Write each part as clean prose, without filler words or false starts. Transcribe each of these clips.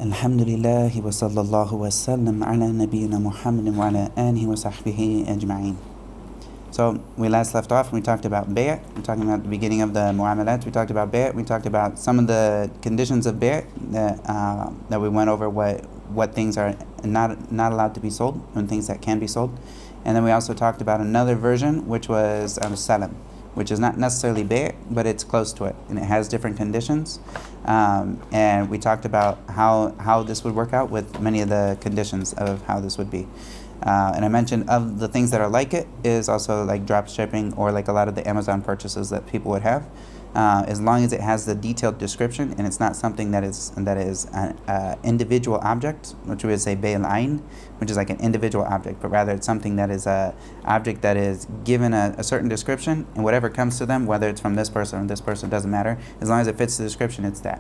Alhamdulillah wa sallallahu wa sallam ala nabiyyina Muhammadin wa ala alihi wa sahbihi ajma'in. So we last left off and we talked about bay'. We're talking about the beginning of the mu'amalat. We talked about bay'. We talked about some of the conditions of bay' that we went over what things are not allowed to be sold and things that can be sold. And then we also talked about another version, which was salam, which is not necessarily bay', but it's close to it, and it has different conditions. And we talked about how this would work out with many of the conditions of how this would be. And I mentioned of the things that are like it is also like drop shipping or like a lot of the Amazon purchases that people would have. As long as it has the detailed description and it's not something that is an individual object, which we would say bay' al-ayn, which is like an individual object, but rather it's something that is a object that is given a certain description, and whatever comes to them, whether it's from this person or this person, doesn't matter. As long as it fits the description, it's that.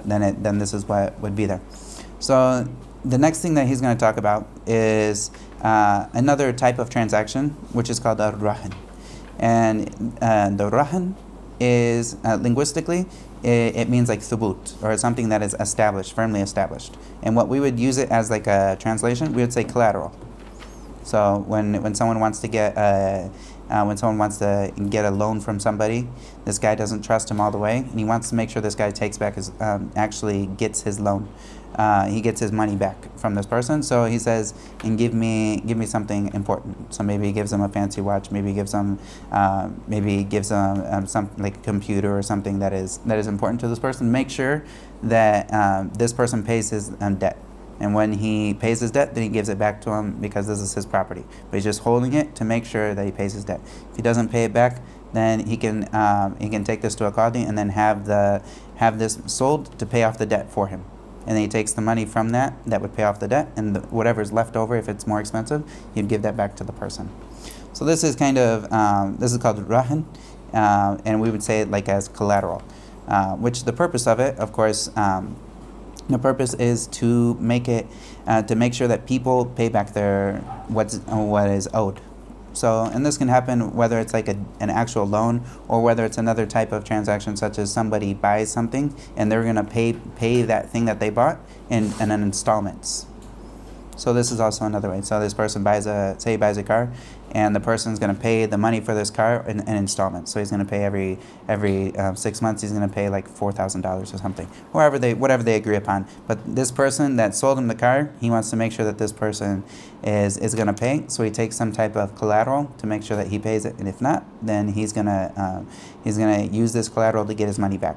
Then this is what would be there. So the next thing that he's going to talk about is another type of transaction, which is called ar-rahn. And the rahn is linguistically it means like thubut, or something that is established, firmly established. And what we would use it as like a translation, we would say collateral. So when someone wants to get a loan from somebody, this guy doesn't trust him all the way, and he wants to make sure this guy takes back his actually gets his loan. He gets his money back from this person. So he says, and give me something important. So maybe he gives him a fancy watch. Maybe he gives him some like a computer or something that is important to this person. Make sure that this person pays his debt. And when he pays his debt, then he gives it back to him because this is his property. But he's just holding it to make sure that he pays his debt. If he doesn't pay it back, then he can take this to a qadi and then have this sold to pay off the debt for him. And then he takes the money from that would pay off the debt, and whatever's left over, if it's more expensive, he'd give that back to the person. So this is kind of this is called rahn, and we would say it like as collateral, which the purpose of it, of course. The purpose is to make sure that people pay back what is owed. So, and this can happen whether it's like an actual loan or whether it's another type of transaction, such as somebody buys something and they're going to pay that thing that they bought in installments. So this is also another way. So this person buys a car, and the person's going to pay the money for this car in installments. So he's going to pay every 6 months. He's going to pay like $4,000 or something, whatever they agree upon. But this person that sold him the car, he wants to make sure that this person is going to pay. So he takes some type of collateral to make sure that he pays it. And if not, then he's going to use this collateral to get his money back.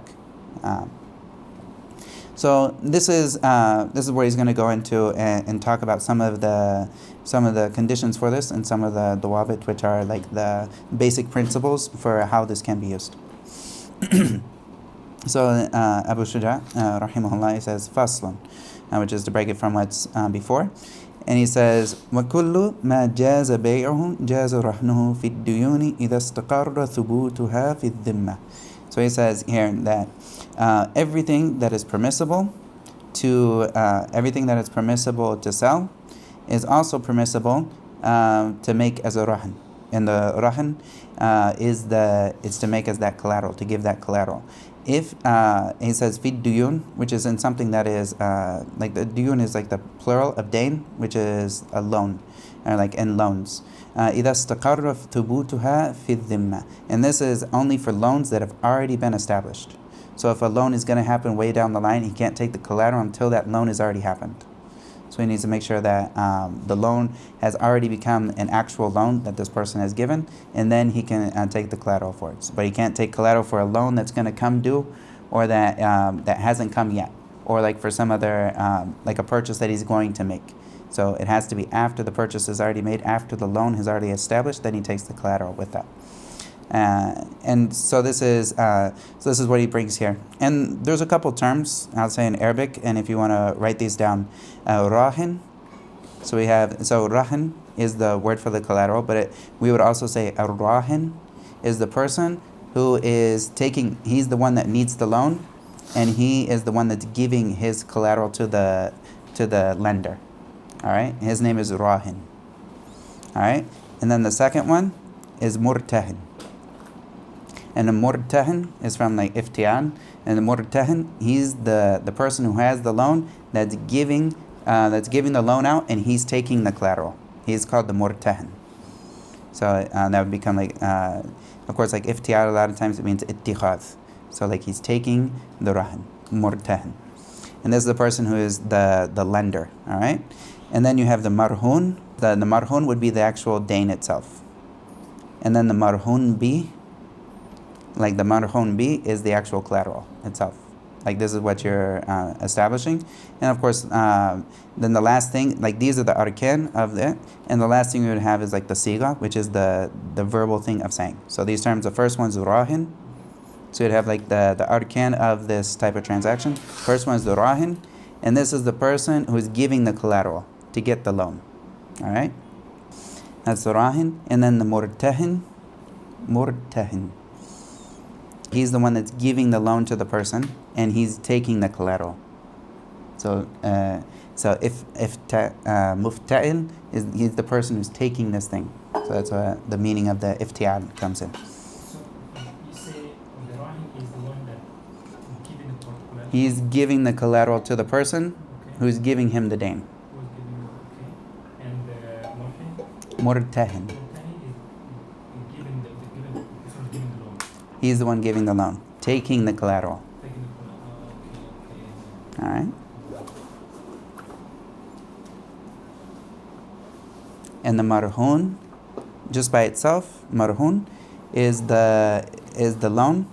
So this is where he's going to go into and talk about some of the conditions for this and some of the dawabit, which are like the basic principles for how this can be used. So Abu Shujaa rahimahullah, he says faslun, which is to break it from what's before, and he says وَكُلُّ مَا جَازَ بَيْعُهُ جَازَ رَهْنُهُ فِي الدُّيُونِ إِذَا اسْتَقَرَّ ثُبُوتُهَا فِي الذِّمَّةِ. So he says here that everything that is permissible to sell is also permissible to make as a rahn. And the rahn is to make as that collateral, to give that collateral. If he says fid duyun, which is in something that is like the duyun is like the plural of dain, which is a loan, or like in loans. إِذَا اسْتَقَرَّ ثُبُوتُهَا فِي الذِّمَّةِ. And this is only for loans that have already been established. So if a loan is going to happen way down the line, he can't take the collateral until that loan has already happened. So he needs to make sure that the loan has already become an actual loan that this person has given, and then he can take the collateral for it. But he can't take collateral for a loan that's going to come due, or that hasn't come yet, or like for some other like a purchase that he's going to make. So it has to be after the purchase is already made, after the loan is already established, then he takes the collateral with that. And so this is what he brings here. And there's a couple terms I'll say in Arabic, and if you want to write these down, rahin. So rahin is the word for the collateral, but we would also say ar-rahin is the person who is taking. He's the one that needs the loan, and he is the one that's giving his collateral to the lender. All right, his name is rahin. All right, and then the second one is murtahin. And the murtahin is from like iftian. And the murtahin, he's the person who has the loan that's giving the loan out, and he's taking the collateral. He's called the murtahin. So that would become like, of course, like iftian, a lot of times it means ittikhad. So like he's taking the rahan, murtahin. And this is the person who is the lender, all right? And then you have the marhun. The marhun would be the actual dain itself. And then the marhun bi, like the marhun bi is the actual collateral itself. Like this is what you're establishing. And of course, then the last thing, like these are the arkan of it. And the last thing you would have is like the siga, which is the verbal thing of saying. So these terms, the first one's rahin. So you'd have like the arkan of this type of transaction. First one is the rahin. And this is the person who's giving the collateral to get the loan. All right? That's the rahin. And then the murtahin. He's the one that's giving the loan to the person, and he's taking the collateral. So if mufta'il he's the person who's taking this thing. So that's the meaning of the iftial comes in. So you say the rahin is the one that giving the collateral. He's giving the collateral to the person Okay. who's giving him the dain. Who's giving okay. And the Murtahin. is giving the person giving the loan. He's the one giving the loan, taking the collateral. Taking the collateral. Okay. All right. And the marhun, just by itself, marhun is the loan,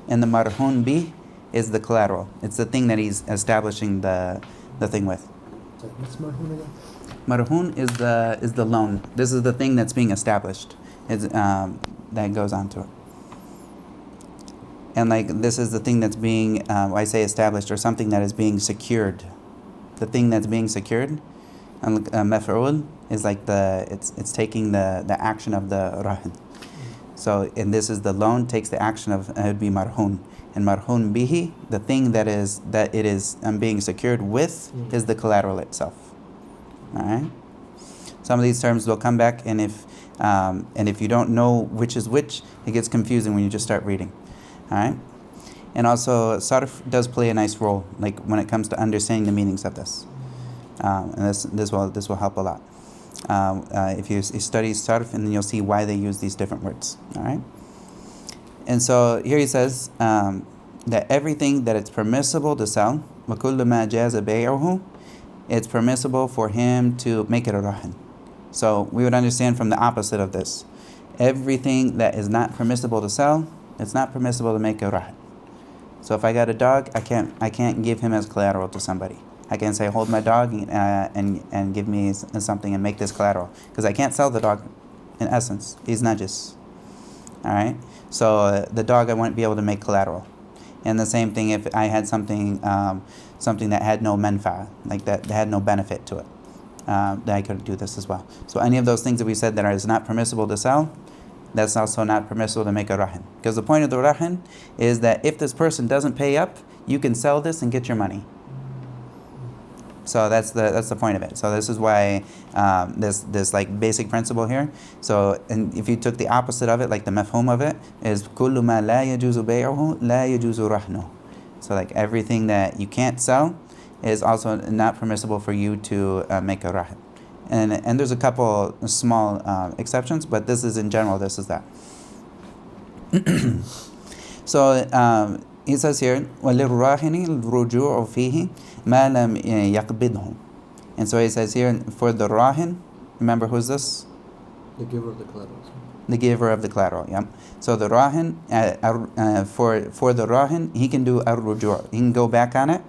and the marhun bi is the collateral. It's the thing that he's establishing the thing with. What's marhun again? Marhun is the loan. This is the thing that's being established. It's that goes on to it. And like this is the thing that's being, I say established, or something that is being secured. The thing that's being secured, and maf'ul is like it's taking the action of the rahin. So and this is the loan takes the action of it would be marhun, and marhun bihi, the thing that it is being secured with is the collateral itself. All right. Some of these terms will come back, and if you don't know which is which, it gets confusing when you just start reading. All right. And also, sarf does play a nice role, like when it comes to understanding the meanings of this. And this will help a lot. If you study sarf, and then you'll see why they use these different words. All right. And so here he says that everything that it's permissible to sell, وَكُلُّ مَا جَازَ بَيْعُهُ, it's permissible for him to make it a rahin. So we would understand from the opposite of this. Everything that is not permissible to sell, it's not permissible to make a rahin. So if I got a dog, I can't give him as collateral to somebody. I can't say, hold my dog and give me something and make this collateral, because I can't sell the dog. In essence, he's najis. All right. So the dog, I wouldn't be able to make collateral. And the same thing if I had something that had no manfa, like that had no benefit to it, that I could do this as well. So any of those things that we said that is not permissible to sell, that's also not permissible to make a rahin. Because the point of the rahin is that if this person doesn't pay up, you can sell this and get your money. So that's the point of it. So this is why this like basic principle here. So and if you took the opposite of it, like the mafhum of it is kullu ma la yajuzu bay'uhu la yajuzu rahnu. So like everything that you can't sell is also not permissible for you to make a rahin. And there's a couple small exceptions, but this is in general, this is that. So he says here, وَلِلرَّاهِنِ الرُّجُوعُ فِيهِ مَا لَمْ يَقْبِضْهُ. And so he says here, for the rahin, remember who's this? The giver of the collateral. The giver of the collateral, yeah. So the rahin, for the rahin, he can do ar-ruju'. He can go back on it.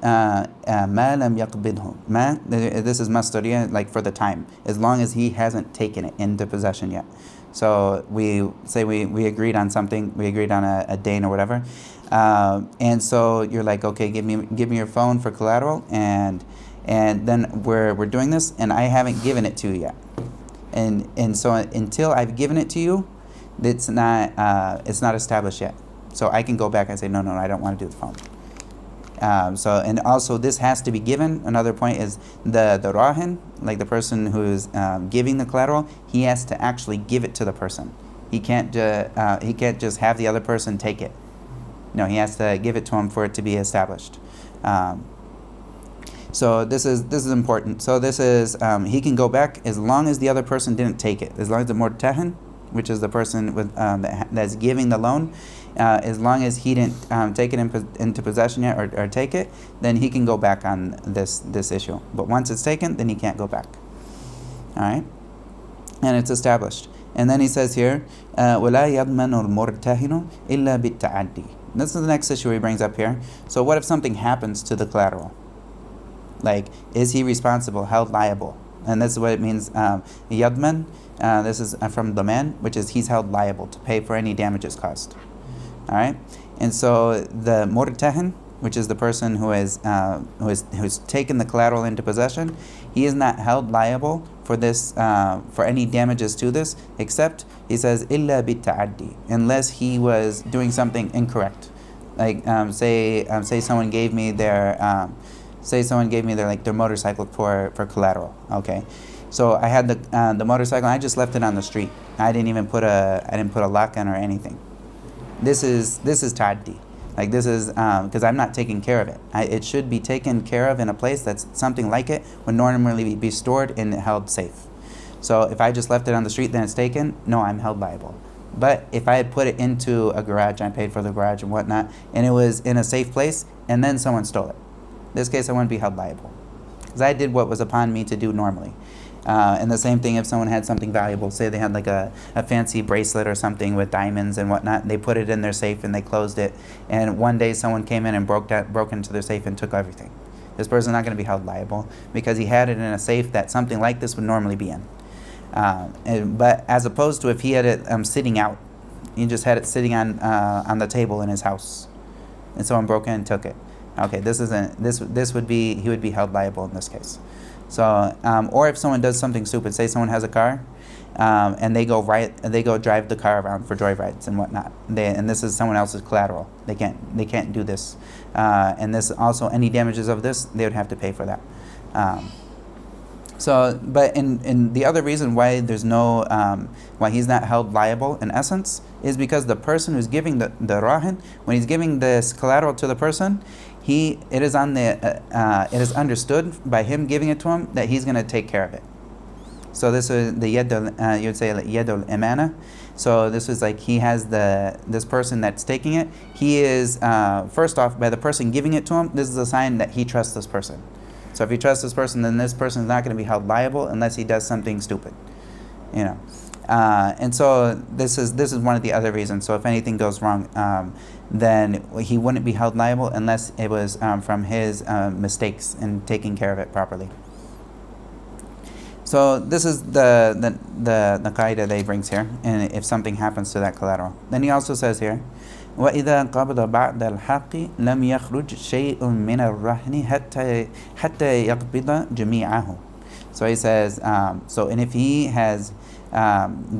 مَا لَمْ يَقْبِضْهُ. Ma, this is masdariyah, like for the time, as long as he hasn't taken it into possession yet. So we say we agreed on something, we agreed on a dain or whatever, and so you're like, okay, give me your phone for collateral, and then we're doing this, and I haven't given it to you yet, and so until I've given it to you, it's not established yet. So I can go back and say no, I don't want to do the phone. So and also this has to be given. Another point is the rahin, like the person who's giving the collateral, he has to actually give it to the person. he can't just have the other person take it. No, he has to give it to him for it to be established. So this is important. So this is he can go back as long as the other person didn't take it. As long as the murtahin, which is the person with that's giving the loan, as long as he didn't take it into possession yet or take it, then he can go back on this issue. But once it's taken, then he can't go back. All right, and it's established. And then he says here, وَلَا يَضْمَنُ الْمُرْتَهِنُ إِلَّا بِالتَّعَدِّي. This is the next issue he brings up here. So what if something happens to the collateral? Like, is he responsible, held liable? And this is what it means, yadman. This is from daman, which is he's held liable to pay for any damages caused. All right, and so the murtahin, which is the person who's taken the collateral into possession, he is not held liable for this for any damages to this, except he says illa bitta'addi, unless he was doing something incorrect. Like say someone gave me their their motorcycle for collateral. Okay, so I had the motorcycle. I just left it on the street. I didn't put a lock on or anything. This is ta'addi. Like this is because I'm not taking care of it. It should be taken care of in a place that's something like it would normally be stored and held safe. So if I just left it on the street, then it's taken. No, I'm held liable. But if I had put it into a garage, I paid for the garage and whatnot, and it was in a safe place, and then someone stole it. In this case, I wouldn't be held liable because I did what was upon me to do normally. And the same thing if someone had something valuable, say they had like a fancy bracelet or something with diamonds and whatnot, and they put it in their safe and they closed it, and one day someone came in and broke into their safe and took everything. This person's not going to be held liable because he had it in a safe that something like this would normally be in. But as opposed to if he had it sitting out, he just had it sitting on the table in his house, and someone broke in and took it. Okay, he would be held liable in this case. So, or if someone does something stupid, say someone has a car, and they go drive the car around for joyrides and whatnot. And this is someone else's collateral. They can't do this. And this also, any damages of this, they would have to pay for that. But in the other reason why there's no, why he's not held liable in essence is because the person who's giving the rahin, when he's giving this collateral to the person, it is understood by him giving it to him that he's going to take care of it. So this is the you would say yadul imana. So this is like he has this person that's taking it. He is first off, by the person giving it to him, this is a sign that he trusts this person. So if he trusts this person, then this person is not going to be held liable unless he does something stupid, And so this is one of the other reasons. So if anything goes wrong, then he wouldn't be held liable unless it was from his mistakes in taking care of it properly. So this is the qaida that he brings here, and if something happens to that collateral. Then he also says here, وَإِذَا قَبْضَ بَعْدَ الْحَقِّ لَمْ يَخْرُجْ شَيْءٌ مِنَ الرَّهْنِ حَتَّى يَقْبِضَ جَمِيعَهُ. So he says, and if he has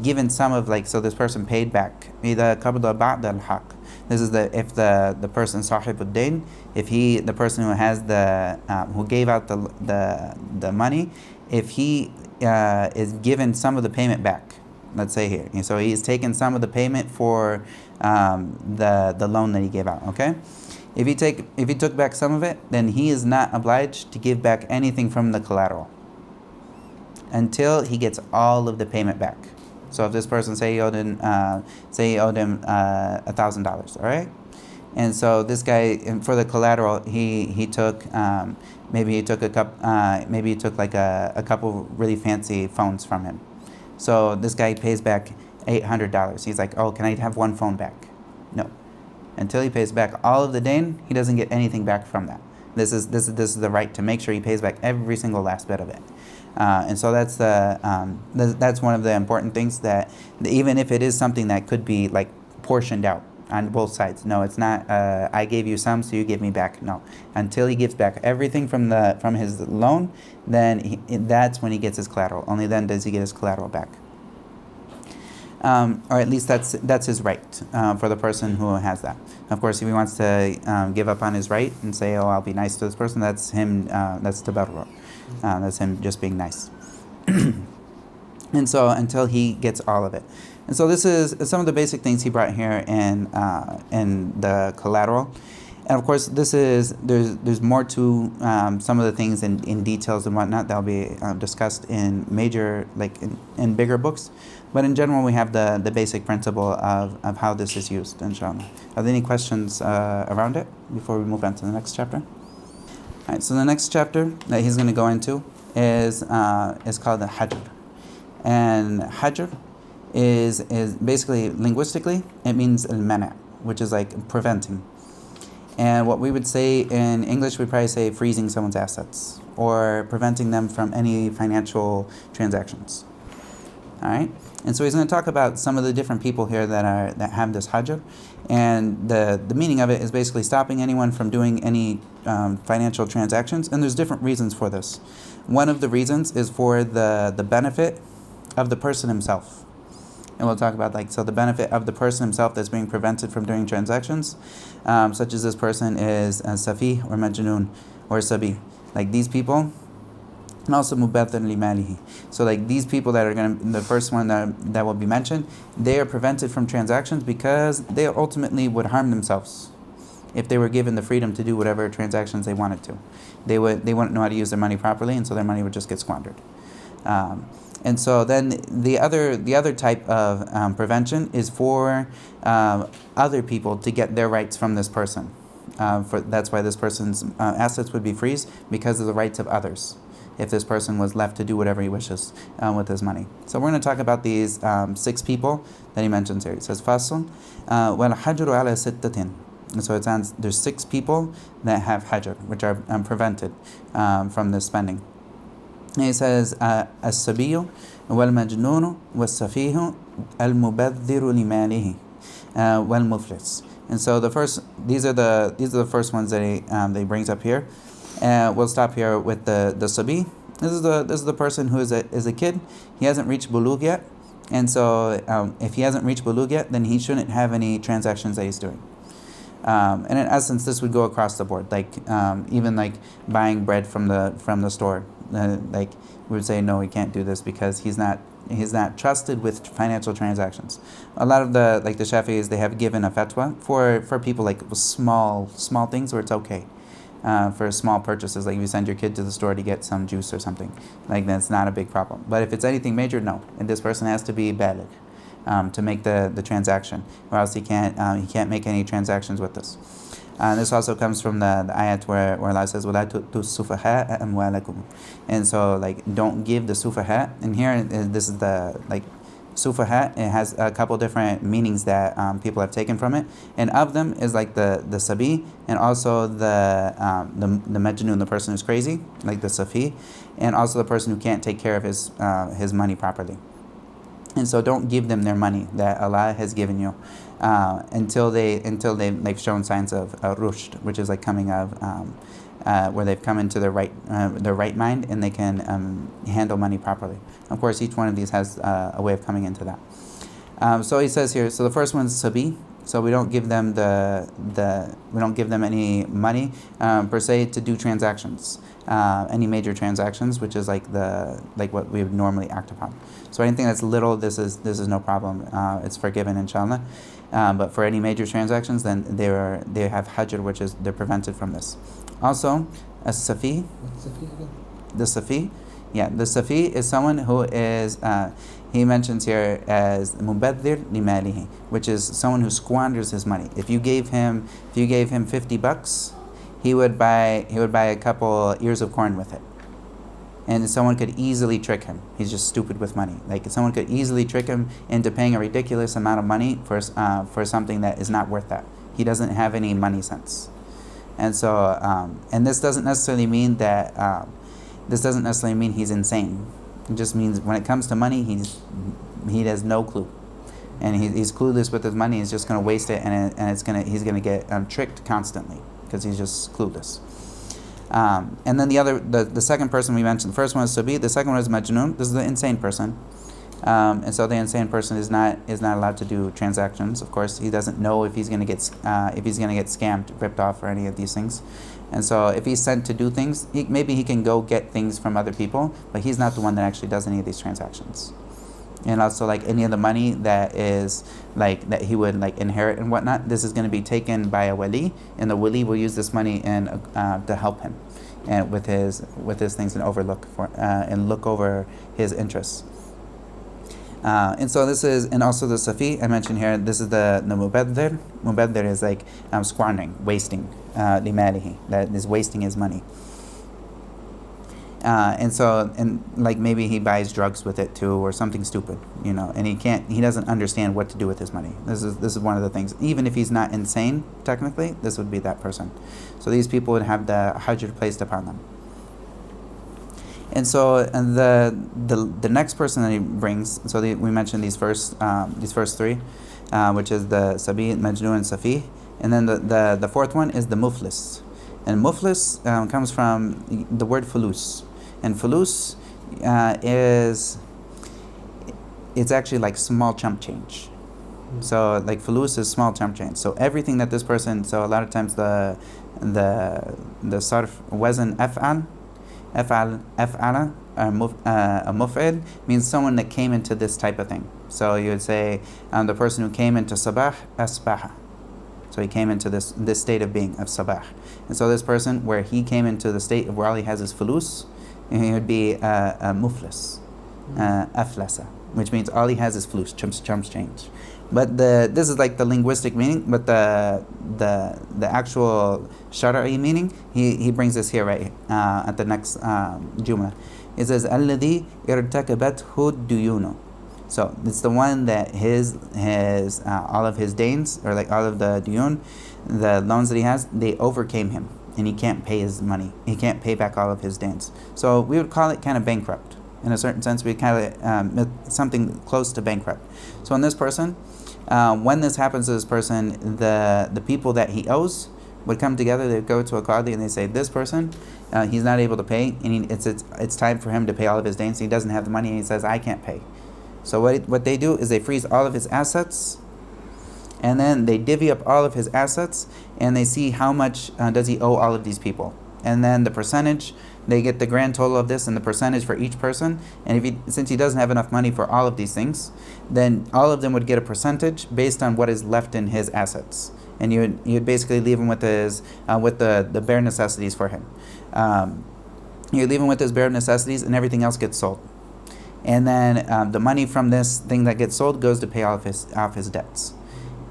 given some of, so this person paid back, إِذَا قَبْضَ بَعْدَ الْحَقِّ. This is if the person صاحب الدين, if the person who has who gave out the money, if he is given some of the payment back, let's say here, so he's taken some of the payment for the loan that he gave out. Okay, if he took back some of it, then he is not obliged to give back anything from the collateral until he gets all of the payment back. So if this person say he owed him $1,000, all right, and so this guy for the collateral he took maybe he took a couple really fancy phones from him. So this guy pays back $800. He's like, oh, can I have one phone back? No, until he pays back all of the dain, he doesn't get anything back from that. This is the right to make sure he pays back every single last bit of it. And so that's that's one of the important things, that even if it is something that could be like portioned out on both sides, no, it's not. I gave you some, so you give me back. No, until he gives back everything from his loan, then that's when he gets his collateral. Only then does he get his collateral back. Or at least that's his right for the person who has that. Of course, if he wants to give up on his right and say, "Oh, I'll be nice to this person," that's him. That's tabarru. That's him just being nice. And so until he gets all of it. And so this is some of the basic things he brought here in the collateral. And of course, there's more to some of the things in details and whatnot that will be discussed in major, like in bigger books. But in general, we have the basic principle of how this is used, inshallah. Are there any questions around it before we move on to the next chapter? All right, so the next chapter that he's going to go into is called the Hajr. And Hajr is basically, linguistically, it means al-mana', which is like preventing. And what we would say in English, we probably say freezing someone's assets or preventing them from any financial transactions. All right, and so he's going to talk about some of the different people here that have this hajr, and the meaning of it is basically stopping anyone from doing any financial transactions. And there's different reasons for this. One of the reasons is for the benefit of the person himself. And we'll talk about the benefit of the person himself that's being prevented from doing transactions, such as this person is Safi or Majnoon or Sabi. Like these people, and also Mubathan Limalihi. So like these people that are going to, the first one that will be mentioned, they are prevented from transactions because they ultimately would harm themselves if they were given the freedom to do whatever transactions they wanted to. They wouldn't know how to use their money properly, and so their money would just get squandered. And so then the other type of prevention is for other people to get their rights from this person. That's why this person's assets would be freezed, because of the rights of others, if this person was left to do whatever he wishes with his money. So we're going to talk about these 6 people that he mentions here. He says, Fasul, وَالْحَجْرُ عَلَى سِتَّةٍ. And so it sounds, there's 6 people that have hajr, which are prevented from this spending. And he says, السبي والمجنون والسفيه المبذر لماله والمفلس. And so these are the first ones that he brings up here. We'll stop here with the sabi. This is the person who is a kid. He hasn't reached bulugh yet, and so if he hasn't reached bulugh yet, then he shouldn't have any transactions that he's doing. And in essence, this would go across the board. Like even like buying bread from the store. Like we would say, no, he can't do this because he's not trusted with financial transactions. A lot of the Shafi'is, they have given a fatwa for people like small things where it's okay. For small purchases, like if you send your kid to the store to get some juice or something, like that's not a big problem. But if it's anything major, no. And this person has to be baligh to make the transaction, or else he can't make any transactions with this. This also comes from the ayat where Allah says, وَلَا تُؤْتُوا السُّفَهَاءَ أَمْوَالَكُمْ. And so don't give the sufaha. And here this is the sufaha. It has a couple different meanings that people have taken from it, and of them is like the sabi, and also the majnoon, the person who's crazy, like the safi, and also the person who can't take care of his money properly. And so don't give them their money that Allah has given you until they've shown signs of rushd, which is like coming of where they've come into their right mind and they can handle money properly. Of course, each one of these has a way of coming into that. So he says here. So the first one's sabi. So we don't give them we don't give them any money per se to do transactions, any major transactions, which is like what we would normally act upon. So anything that's little, this is no problem. It's forgiven, inshallah. But for any major transactions, then they have hajr, which is they're prevented from this. Also, as-safi. What's Safi again? The safi, yeah, the safi is someone who is. He mentions here as mubadhir limalihi, which is someone who squanders his money. If you gave him $50, he would buy a couple ears of corn with it. And someone could easily trick him. He's just stupid with money. Like someone could easily trick him into paying a ridiculous amount of money for something that is not worth that. He doesn't have any money sense. And so and this doesn't necessarily mean that he's insane. It just means when it comes to money, he has no clue, and he's clueless with his money. He's just going to waste it, and he's going to get tricked constantly because he's just clueless. And then the second person we mentioned, the first one is Sabi, the second one is Majnoon. This is the insane person, and so the insane person is not allowed to do transactions. Of course, he doesn't know if he's going to get scammed, ripped off, or any of these things. And so if he's sent to do things, maybe he can go get things from other people, but he's not the one that actually does any of these transactions. And also like any of the money that is like that he would like inherit and whatnot, this is going to be taken by a wali, and the wali will use this money and to help him and with his things and overlook for and look over his interests. And so this is, and also the Safi I mentioned here, this is the Mubaddir. Mubaddir is like squandering, wasting, limalihi, that is wasting his money. And so, and like maybe he buys drugs with it too, or something stupid, and he doesn't understand what to do with his money. This is one of the things. Even if he's not insane, technically, this would be that person. So these people would have the hajr placed upon them. And so, and the next person that he brings, so we mentioned these first three, which is the Sabi, Majnun, and Safi, and then the fourth one is the Muflis. And Muflis comes from the word fulus. And fulus it's actually like small chump change. So like fulus is small chump change. So everything that this person, so a lot of times the sarf wazn af'ala a muf'il means someone that came into this type of thing. So you would say the person who came into sabah asbaha. So he came into this state of being of sabah. And so this person, where he came into the state of where all he has is fulus, he would be a muflis, aflasa, which means all he has is fulus, chumps change. But this is like the linguistic meaning, but the actual shariah meaning, he brings this here right at the next jumla. It says alladhi irtakabathu duyunu. So it's the one that his all of his dains, or like all of the duyun, the loans that he has, they overcame him, and he can't pay his money. He can't pay back all of his dains. So we would call it kind of bankrupt. In a certain sense, we call it something close to bankrupt. So in this person, when this happens to this person, the people that he owes would come together. They would go to a qadi and they say, this person, he's not able to pay, and it's time for him to pay all of his dains. He doesn't have the money, and he says, I can't pay. So what they do is they freeze all of his assets, and then they divvy up all of his assets, and they see how much does he owe all of these people. And then the percentage, they get the grand total of this and the percentage for each person. And since he doesn't have enough money for all of these things, then all of them would get a percentage based on what is left in his assets. And you'd basically leave him with his with the bare necessities for him. You leave him with his bare necessities, and everything else gets sold. And then the money from this thing that gets sold goes to pay off his debts.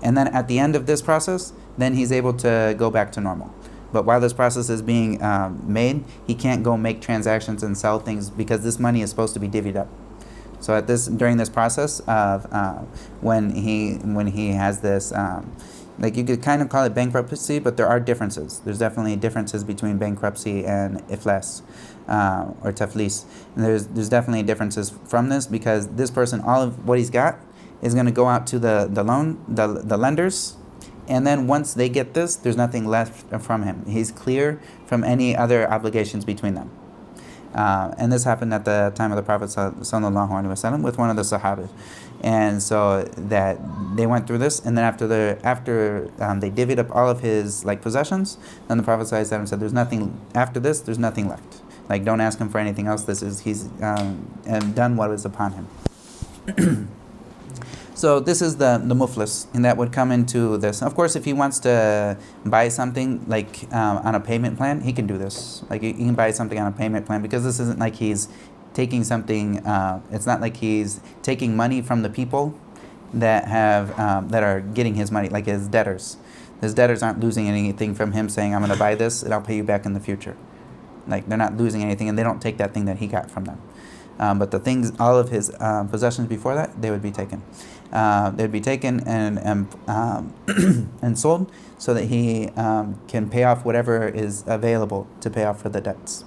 And then at the end of this process, then he's able to go back to normal. But while this process is being made, he can't go make transactions and sell things because this money is supposed to be divvied up. So during this process of when he has this, like you could kind of call it bankruptcy, but there are differences. There's definitely differences between bankruptcy and iflas or taflis. And there's definitely differences from this, because this person, all of what he's got is going to go out to the lenders. And then once they get this, there's nothing left from him. He's clear from any other obligations between them. And this happened at the time of the Prophet sallallahu alaihi wasallam with one of the Sahaba. And so that they went through this, and then after they divvied up all of his possessions, then the Prophet sallallahu alaihi wasallam said, "There's nothing after this. There's nothing left. Like, don't ask him for anything else. He's done what was upon him." So this is the muflis, and that would come into this. Of course, if he wants to buy something on a payment plan, he can do this. Like he can buy something on a payment plan, because this isn't like he's taking something. It's not like he's taking money from the people that are getting his money, like his debtors. His debtors aren't losing anything from him saying, "I'm going to buy this and I'll pay you back in the future." Like, they're not losing anything, and they don't take that thing that he got from them. But the things, all of his possessions before that, they would be taken. They'd be taken and sold, so that he can pay off whatever is available to pay off for the debts.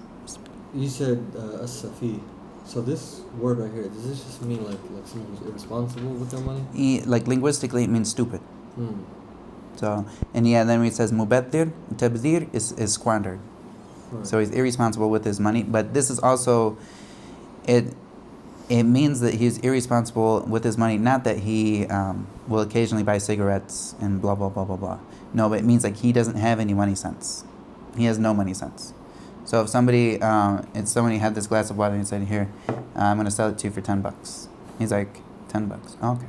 You said as-safi. So this word right here, does this just mean like someone who's irresponsible with their money? Linguistically, it means stupid. So, and then when it says mubaddir, tabdir is squandered. Right. So he's irresponsible with his money. But this is also, it means that he's irresponsible with his money, not that he will occasionally buy cigarettes and blah, blah, blah, blah, blah. No, but it means he doesn't have any money sense. He has no money sense. So if somebody had this glass of water and said, "Here, I'm going to sell it to you for $10. He's like, $10. Okay.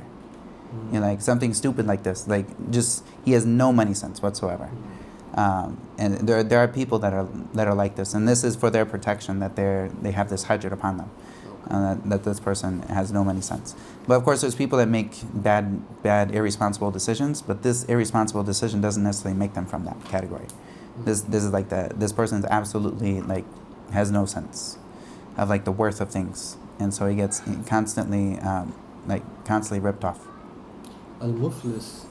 Like something stupid like this. Like just he has no money sense whatsoever. And there are people that are like this, and this is for their protection, that they have this hajr upon them, that this person has no money sense. But of course, there's people that make bad irresponsible decisions, but this irresponsible decision doesn't necessarily make them from that category. This is like this person is absolutely like has no sense of like the worth of things, and so he gets constantly ripped off. Al-muflis,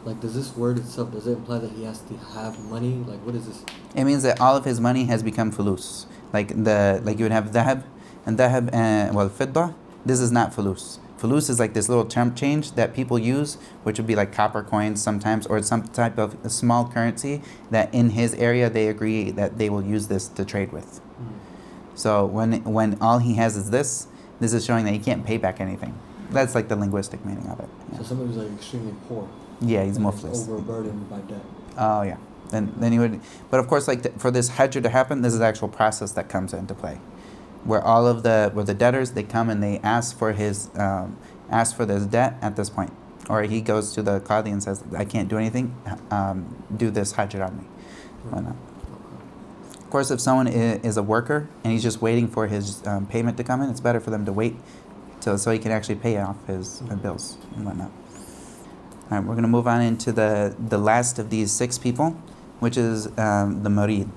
like, does this word itself, does it imply that he has to have money? Like, what is this? It means that all of his money has become fulus. Like you would have dhahab, and fidda. This is not fulus. Fulus is like this little chump change that people use, which would be like copper coins sometimes, or some type of small currency that in his area they agree that they will use this to trade with. So when all he has is this is showing that he can't pay back anything. That's like the linguistic meaning of it. Yeah. So somebody who's like extremely poor. Yeah, he's muflis. Overburdened by debt. Oh yeah. Then he would. But of course, like for this hajr to happen, this is the actual process that comes into play, where the debtors, they come and they ask for this debt at this point, or he goes to the qadi and says, I can't do anything. Do this hajr on me. Why not? Of course, if someone is a worker and he's just waiting for his payment to come in, it's better for them to wait so he can actually pay off his bills and whatnot. All right, we're going to move on into the last of these 6 people, which is the marid.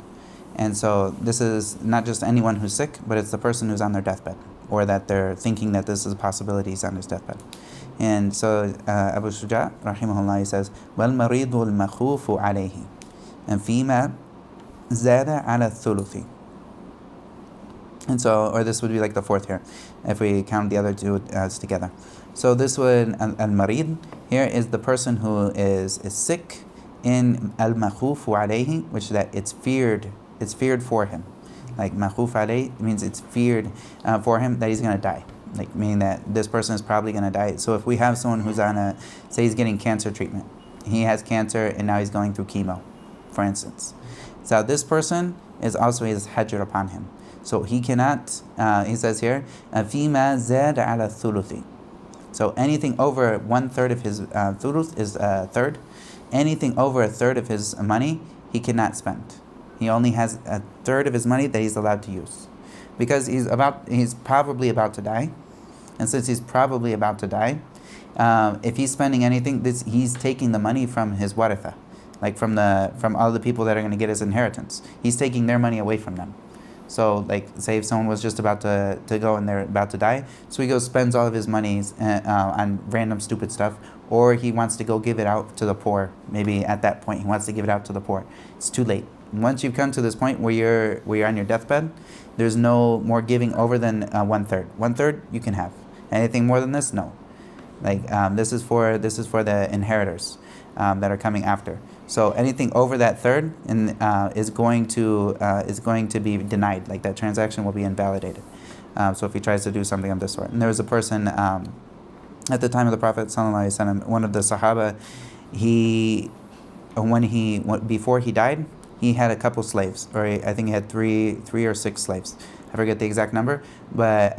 And so this is not just anyone who's sick, but it's the person who's on their deathbed, or that they're thinking that this is a possibility, he's on his deathbed. And so Abu Shujaa, rahimahullah, he says, وَالْمَرِيضُ الْمَخُوفُ عَلَيْهِ and فِيمَا زَادَ عَلَى الثُّلُثِ. And so, or this would be like the 4th here, if we count the other 2 as together. So this would, al-marid here is the person who is sick in al-makhufu alayhi, which is that it's feared for him. Like makhuf alayhi means it's feared for him that he's going to die. Like meaning that this person is probably going to die. So if we have someone who's say he's getting cancer treatment, he has cancer and now he's going through chemo, for instance. So this person is also his hajr upon him. So he cannot, he says here, فِيمَا زَادَ عَلَى الثُّلُثِ. So anything over 1/3 of his thuluth is a third. Anything over 1/3 of his money, he cannot spend. He only has 1/3 of his money that he's allowed to use. Because he's probably about to die. And since he's probably about to die, if he's spending anything, he's taking the money from his waritha, like from all the people that are going to get his inheritance. He's taking their money away from them. So, like, say if someone was just about to go and they're about to die, so he goes spends all of his monies on random stupid stuff, or he wants to go give it out to the poor. Maybe at that point he wants to give it out to the poor. It's too late. Once you've come to this point where you're on your deathbed, there's no more giving over than 1/3. 1/3 you can have. Anything more than this, no. Like this is for the inheritors that are coming after. So anything over that third is going to be denied. Like that transaction will be invalidated. So if he tries to do something of this sort, and there was a person at the time of the Prophet ﷺ, one of the Sahaba, before he died, he had a couple slaves, or I think he had three or 6 slaves. I forget the exact number, but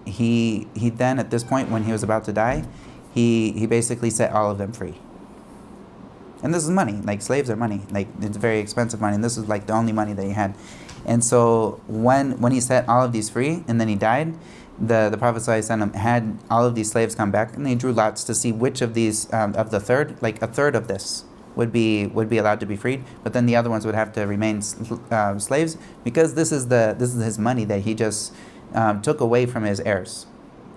he then at this point when he was about to die, he basically set all of them free. And this is money, like slaves are money, like it's very expensive money, and this is like the only money that he had. And so when he set all of these free and then he died, the Prophet ﷺ had all of these slaves come back, and they drew lots to see which of these of the third, like 1/3 of this would be allowed to be freed, but then the other ones would have to remain slaves, because this is his money that he just took away from his heirs,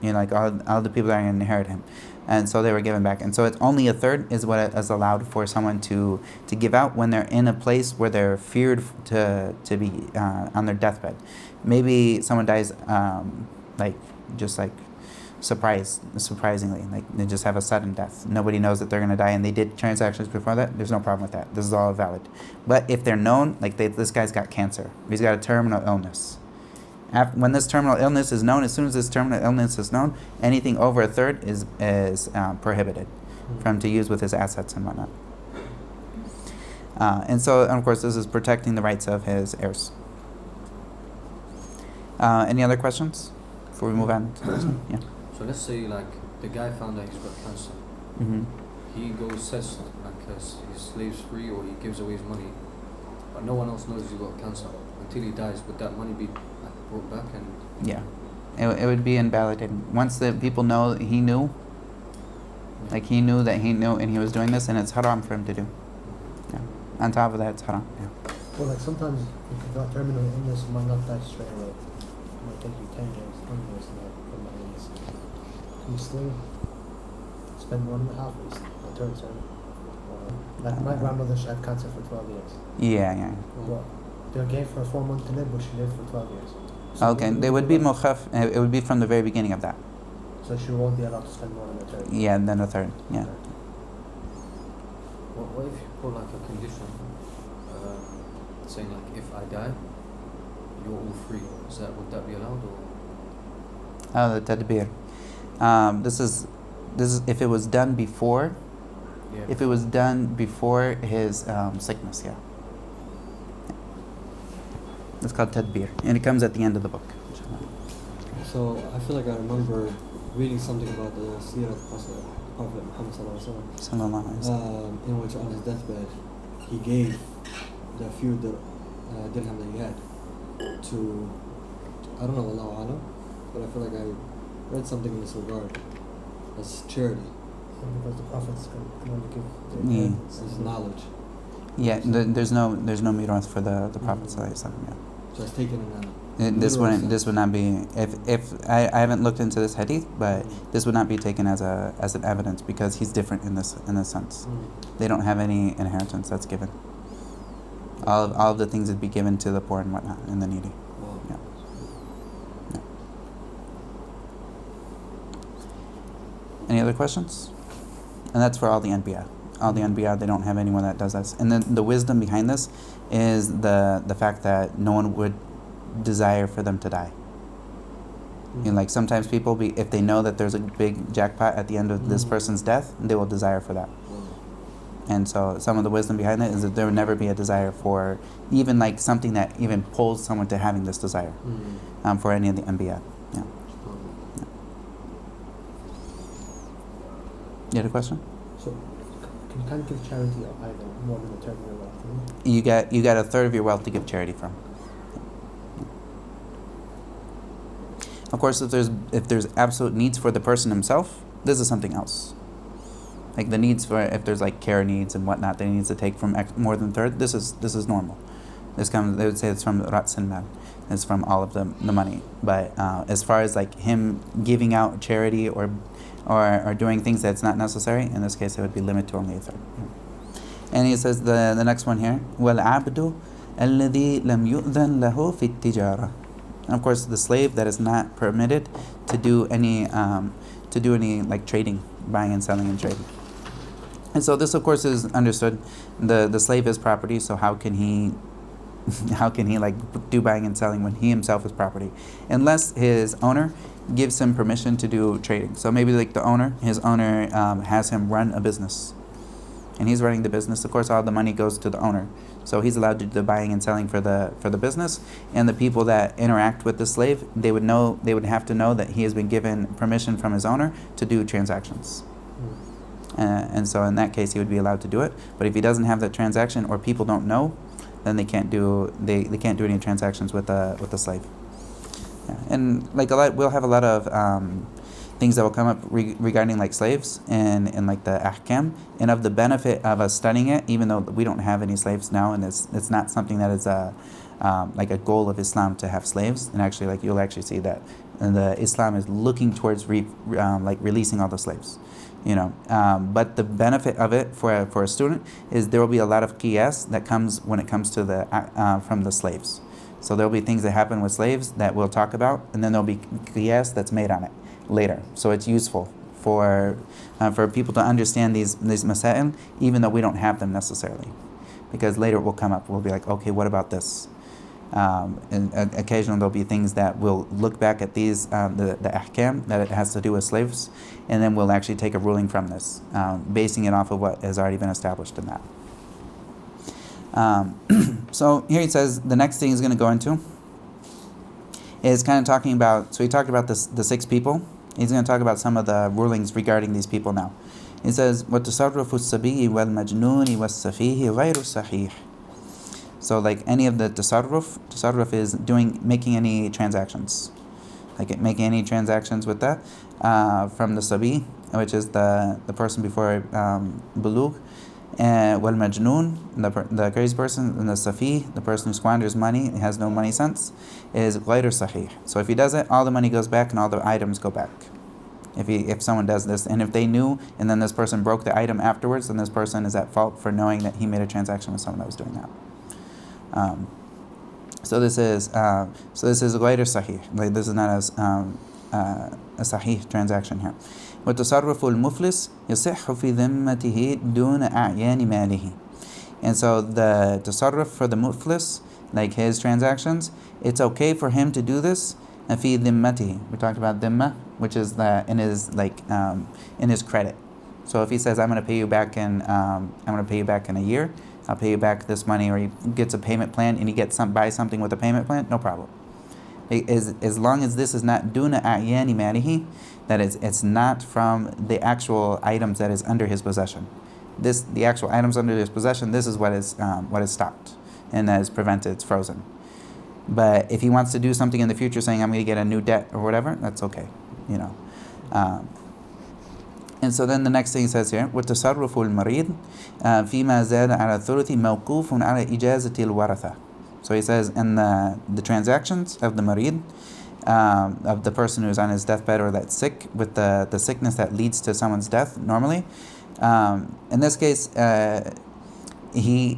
like all the people that are going to inherit him. And so they were given back. And so it's only 1/3 is what is allowed for someone to give out when they're in a place where they're feared to be on their deathbed. Maybe someone dies surprisingly, like they just have a sudden death. Nobody knows that they're going to die, and they did transactions before that. There's no problem with that. This is all valid. But if they're known, like this guy's got cancer, he's got a terminal illness. When this terminal illness is known, as soon as this terminal illness is known, anything over 1/3 is prohibited from to use with his assets and whatnot. And of course, this is protecting the rights of his heirs. Any other questions before we move on to this one? Yeah. So let's say like the guy found out he's got cancer. Mm-hmm. He goes, sets his slaves free, or he gives away his money, but no one else knows he's got cancer until he dies. Would that money be brought back? And Yeah, it would be invalidated once the people know he knew. Like he knew that he knew, and he was doing this, and it's haram for him to do. Yeah. On top of that, it's haram. Yeah. Well, like sometimes if you've got terminal illness, you might not die straight away. It might take you 10 years, 20 years to die from that illness. Can you still spend 1.5 weeks on terms? Like my grandmother, she had cancer for 12 years. Yeah. But they gave her 4 months to live, but she lived for 12 years. So Okay, they would be mukhaf. It would be from the very beginning of that. So she won't be allowed to spend more than a third. Yeah, and then a third. Yeah. what if you put like a condition, saying like if I die, you're all free? Would that be allowed, or? Oh, the tadbir. This is if it was done before. Yeah. If it was done before his sickness, yeah. It's called tadbir, and it comes at the end of the book. So I feel like I remember reading something about the seerah of Prophet Muhammad Sallallahu alaihi wasallam. in which on his deathbed he gave the few dirham that he had to, I don't know, Allahu Alam, but I feel like I read something in this regard as charity. Because the prophets can only give Yeah. As knowledge. Yeah, there's no mirath for the Prophet Sallallahu alaihi wasallam. Yeah. So it's taken in a This would not be, if I haven't looked into this hadith, but this would not be taken as an evidence, because he's different in this sense. They don't have any inheritance that's given. All of the things would be given to the poor and whatnot, and the needy. Wow. Yeah. Yeah. Any other questions? And that's for all the Anbiya. All the Anbiya, they don't have anyone that does this. And then the wisdom behind this is the fact that no one would desire for them to die. You know, like sometimes people, if they know that there's a big jackpot at the end of this person's death, they will desire for that. And so some of the wisdom behind it is that there would never be a desire for even like something that even pulls someone to having this desire for any of the Anbiya. Yeah. You had a question? So you can't give charity either more than a third of your wealth. You got a third of your wealth to give charity from. Of course, if there's absolute needs for the person himself, this is something else. Like the needs for, if there's like care needs and whatnot that he needs to take from more than a third, this is normal. This comes, they would say it's from Rats and Mal. It's from all of the money. But as far as like him giving out charity or doing things that's not necessary, in this case it would be limited to only a third. And he says the next one here, وَالْعَبْدُ الَّذِي لَمْ يُؤْذَنْ لَهُ فِي التِّجَارَةِ. And of course, the slave that is not permitted to do any like trading, buying and selling and trading. And so this, of course, is understood. The slave is property. So how can he like do buying and selling when he himself is property, unless his owner gives him permission to do trading? So maybe like his owner has him run a business, and he's running the business. Of course, all the money goes to the owner. So he's allowed to do the buying and selling for the business, and the people that interact with the slave, they would have to know that he has been given permission from his owner to do transactions. And so in that case, he would be allowed to do it. But if he doesn't have that transaction, or people don't know, then they can't do any transactions with the slave. Yeah. And like we'll have a lot of things that will come up regarding like slaves and like the ahkam, and of the benefit of us studying it, even though we don't have any slaves now, and it's not something that is like a goal of Islam to have slaves. And actually, like you'll actually see that, and the Islam is looking towards like releasing all the slaves. But the benefit of it for a student is there will be a lot of qiyas that comes when it comes to from the slaves. So there will be things that happen with slaves that we'll talk about, and then there will be qiyas that's made on it later. So it's useful for people to understand these masail, even though we don't have them necessarily, because later it will come up. We'll be like, okay, what about this? And occasionally there'll be things that we'll look back at these the ahkam that it has to do with slaves, and then we'll actually take a ruling from this, basing it off of what has already been established in that. So here he says the next thing he's going to go into is kind of talking about. So he talked about the 6 people, He's going to talk about some of the rulings regarding these people now. He says, وَتَصَرُّفُ الصَّبِيِّ وَالْمَجْنُونِ وَالسَّفِيهِ غَيْرُ الصَّحِيحِ. So like any of the tasarruf is making any transactions. Like making any transactions with that from the sabi, which is the person before bulugh, and wal majnoon, the crazy person, and the safi, the person who squanders money, has no money sense, is ghayr sahih. So if he does it, all the money goes back and all the items go back. If someone does this, and if they knew, and then this person broke the item afterwards, then this person is at fault for knowing that he made a transaction with someone that was doing that. So this is ghayr sahih. Like this is not a sahih transaction here. وتصرف المفلس يصح في ذمته دون أعيان ماله. And so the tasarruf for the muflis, like his transactions, it's okay for him to do this في ذمته. We talked about dhimma, which is in his credit. So if he says, I'm going to pay you back in a year, I'll pay you back this money, or he gets a payment plan and he buys something with a payment plan, no problem. As long as this is not duna a'yani malihi, that is, it's not from the actual items that is under his possession. The actual items under his possession, this is what is stopped and that is prevented, it's frozen. But if he wants to do something in the future, saying I'm going to get a new debt or whatever, that's okay, And so then the next thing he says here, وَالتَّصَرُّفُ الْمَرِيضِ فِيمَا زَادَ عَلَى الثُّلُثِ مَوْقُوفٌ عَلَى إِجَازَةِ الْوَرَثَةِ. So he says, in the transactions of the marid, of the person who's on his deathbed or that's sick, with the sickness that leads to someone's death normally, in this case, he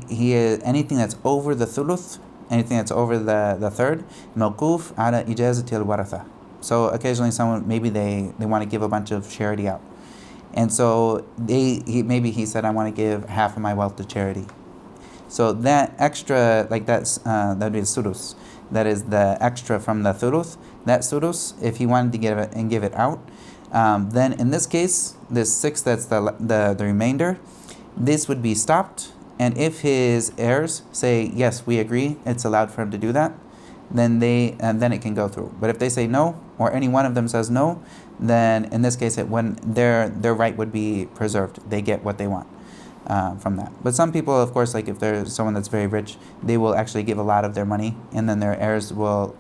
anything that's over the thuluth, anything that's over the third, mawquf ala ijazati al-waratha. So occasionally someone, maybe they want to give a bunch of charity out. And so he said, I want to give half of my wealth to charity. So that extra, like that would be the sudus. That is the extra from the thuluth. That sudus, if he wanted to give it out, then in this case, this six, that's the remainder, this would be stopped. And if his heirs say, yes, we agree, it's allowed for him to do that, then it can go through. But if they say no, or any one of them says no, then in this case, when their right would be preserved, they get what they want from that. But some people, of course, like if there's someone that's very rich, they will actually give a lot of their money, and then their heirs will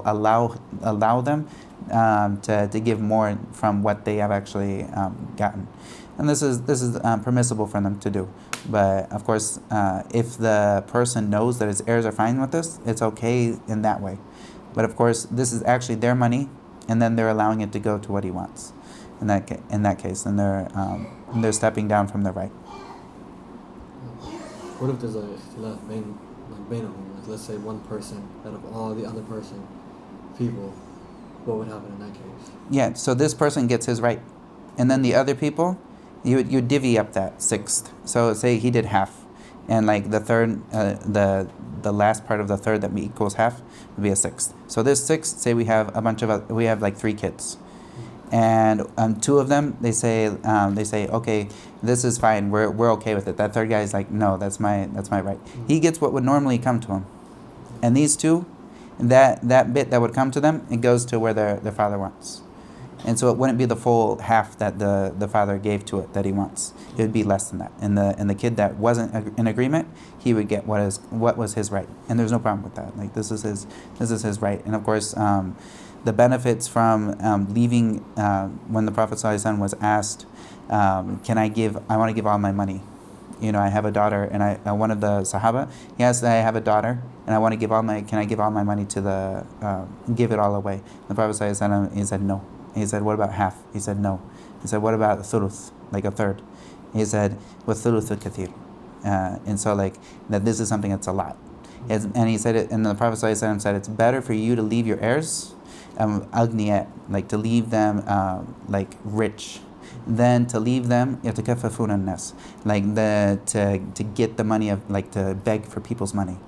allow them to give more from what they have actually gotten. And this is permissible for them to do. But of course, if the person knows that his heirs are fine with this, it's okay in that way. But of course, this is actually their money, and then they're allowing it to go to what he wants. In that case, and they're stepping down from their right. What if there's a ikhtilaf bainahum, like let's say one person out of all the other people, what would happen in that case? Yeah, so this person gets his right, and then the other people, you divvy up that sixth. So say he did half, and like the third, the last part of the third that equals half would be a sixth. So this sixth, say we have like 3 kids, and two of them they say okay, this is fine, we're okay with it. That third guy is like, no, that's my right. He gets what would normally come to him, and these two, that bit that would come to them, it goes to where their father wants. And so it wouldn't be the full half that the father gave to it that he wants. It would be less than that. And the kid that wasn't in agreement, he would get what was his right. And there's no problem with that. Like this is his right. And of course, the benefits from leaving, when the Prophet ﷺ was asked, I want to give all my money. I have a daughter, and one of the Sahaba, he asked, I have a daughter, and I want to can I give all my money to give it all away? The Prophet ﷺ, he said no. He said, what about half? He said no. He said, what about thuluth, like a third? He said, with thuluth kathir. And so like that this is something that's a lot. And he said it, and the Prophet ﷺ said, it's better for you to leave your heirs aghniyat, like to leave them like rich, than to leave them yatakaffafun an-nas, like to get the money of, like to beg for people's money.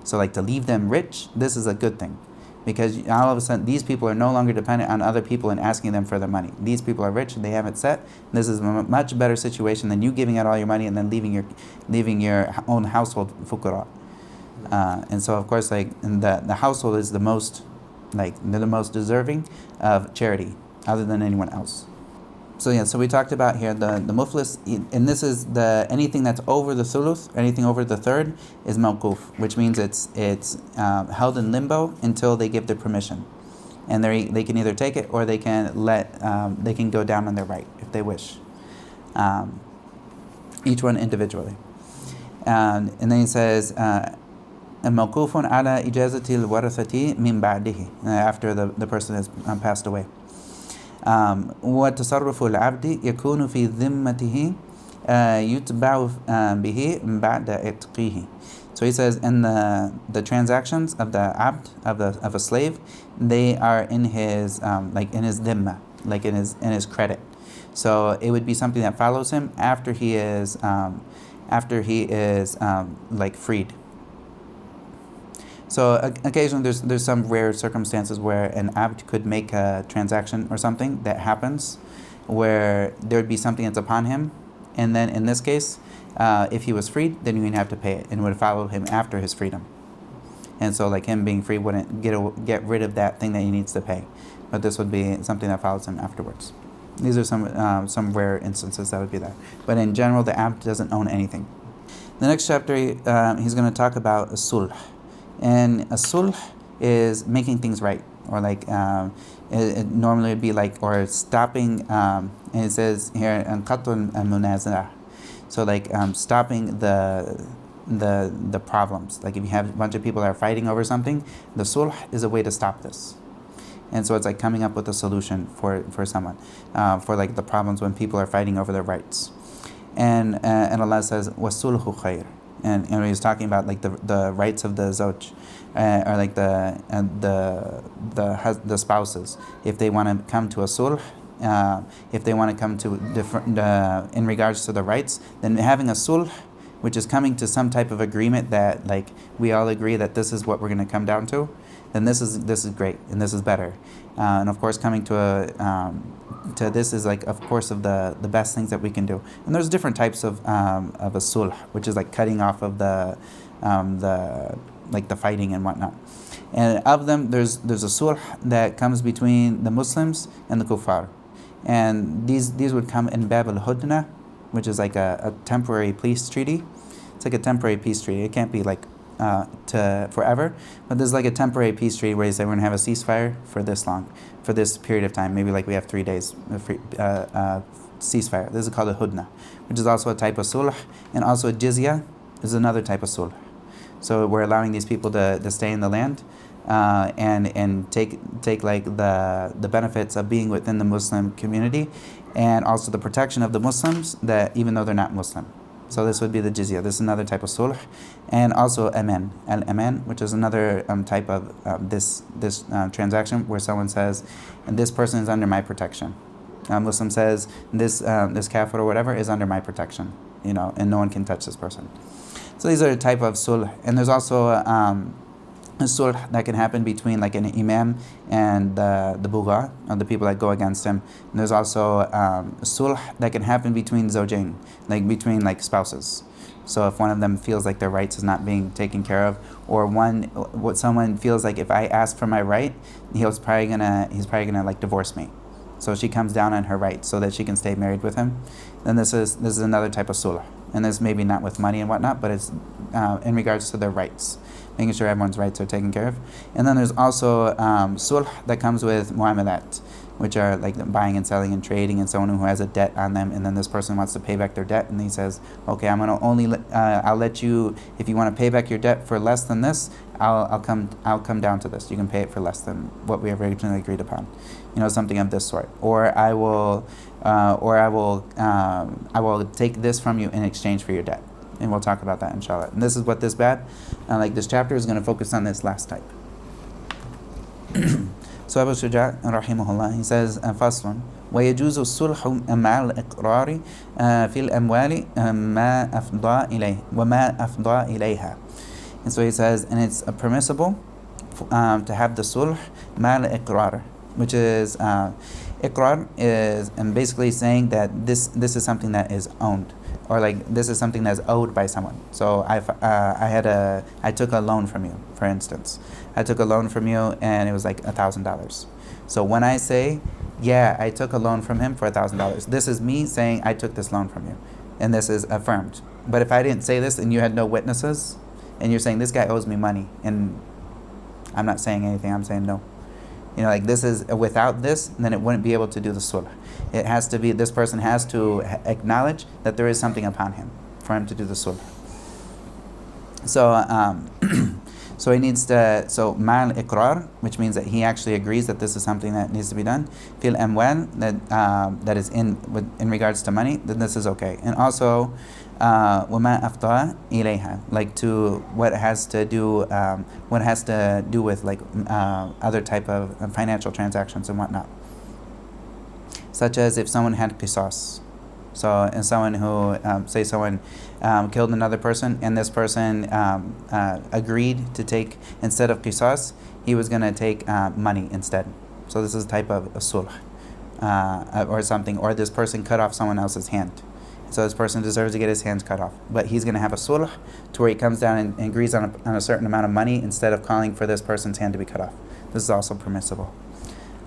So like to leave them rich, this is a good thing. Because all of a sudden, these people are no longer dependent on other people and asking them for their money. These people are rich and they have it set. This is a much better situation than you giving out all your money and then leaving your own household fuqara. And so, of course, like the household is the most, like they're the most deserving of charity. other than anyone else. So yeah, so we talked about here the muflis, and this is the anything that's over the thuluth, anything over the third is mawquf, which means it's held in limbo until they give their permission, and they can either take it or they can they can go down on their right if they wish, each one individually. And then he says, موقوف على إجازة الورثة من بعده, after the person has passed away. وتصرف العبد يكون في ذمته يتبع به بعد عتقه. So he says, and the transactions of the abd, of a slave, they are in his in his dhimma, like in his credit. So it would be something that follows him after he is freed. So occasionally there's some rare circumstances where an abd could make a transaction or something that happens where there would be something that's upon him, and then in this case, if he was freed, then you would have to pay it, and it would follow him after his freedom. And so like him being free wouldn't get rid of that thing that he needs to pay, but this would be something that follows him afterwards. These are some rare instances that would be that. But in general, the abd doesn't own anything. The next chapter, he's going to talk about a sulh. And a sulh is making things right, or like it normally would be like, or stopping. And it says here, "Qatul al-munazara," so like stopping the problems. Like if you have a bunch of people that are fighting over something, the sulh is a way to stop this. And so it's like coming up with a solution for someone, for like the problems when people are fighting over their rights. And Allah says, "Wasulhu khair." And he's talking about like the rights of the zawj, or like the spouses, if they want to come to a sulh, if they want to come to different in regards to the rights, then having a sulh, which is coming to some type of agreement that like we all agree that this is what we're going to come down to, then this is great and this is better. And of course, coming to this is like, of course, of the best things that we can do. And there's different types of a sulh, which is like cutting off of the fighting and whatnot. And of them, there's a sulh that comes between the Muslims and the kuffar, and these would come in bab al-hudna, which is like a temporary peace treaty. It's like a temporary peace treaty. It can't be like to forever, but there's like a temporary peace treaty where you say we're gonna have a ceasefire for this long, for this period of time. Maybe like we have 3 days ceasefire. This is called a hudna, which is also a type of sulh, and also a jizya is another type of sulh. So we're allowing these people to stay in the land, and take like the benefits of being within the Muslim community, and also the protection of the Muslims, that even though they're not Muslim. So this would be the jizya. This is another type of sulh, and also aman, al-aman, which is another type of this transaction where someone says, and this person is under my protection. Muslim says this kafir or whatever is under my protection, and no one can touch this person. So these are a type of sulh, and there's also a sulh that can happen between like an imam and the bugha, or the people that go against him. And there's also a sulh that can happen between zawjain, like between like spouses. So if one of them feels like their rights is not being taken care of, or someone feels like if I ask for my right, he's probably gonna like divorce me. So she comes down on her rights so that she can stay married with him. Then this is another type of sulh, and this maybe not with money and whatnot, but it's in regards to their rights, making sure everyone's rights are taken care of. And then there's also sulh that comes with muamalat, which are like buying and selling and trading, and someone who has a debt on them, and then this person wants to pay back their debt, and he says, okay, I'm gonna I'll let you, if you want to pay back your debt for less than this, I'll come down to this. You can pay it for less than what we have originally agreed upon, something of this sort. Or I will take this from you in exchange for your debt. And we'll talk about that, inshallah. And this is what this bab, like this chapter, is going to focus on this last type. So Abu Shujaa, rahimahullah, he says, فصل ويجوز الصلح مع الإقرار في الأموال ما أفضى إليه وما أفضى إليها. And so he says, and it's permissible to have the sulh مع الإقرار, which is iqrar is basically saying that this is something that is owned, or like this is something that's owed by someone. So I took a loan from you, for instance. I took a loan from you and it was like $1,000. So when I say yeah, I took a loan from him for $1,000. This is me saying I took this loan from you, and this is affirmed. But if I didn't say this and you had no witnesses, and you're saying this guy owes me money, and I'm not saying anything, I'm saying no. Like this is without this, then it wouldn't be able to do the sulh. It has to be, this person has to acknowledge that there is something upon him for him to do the sulh. So, so he needs to, so ma'al iqrar, which means that he actually agrees that this is something that needs to be done. Fil amwal, that is in regards to money, then this is okay. And also, وما أفضى إليها, like to what has to do with like other type of financial transactions and whatnot, such as if someone had qisas. So, and someone who, say someone killed another person, and this person agreed to take, instead of qisas, he was going to take money instead. So this is a type of sulh, or something, or this person cut off someone else's hand. So this person deserves to get his hands cut off. But he's going to have a sulh to where he comes down and agrees on a certain amount of money instead of calling for this person's hand to be cut off. This is also permissible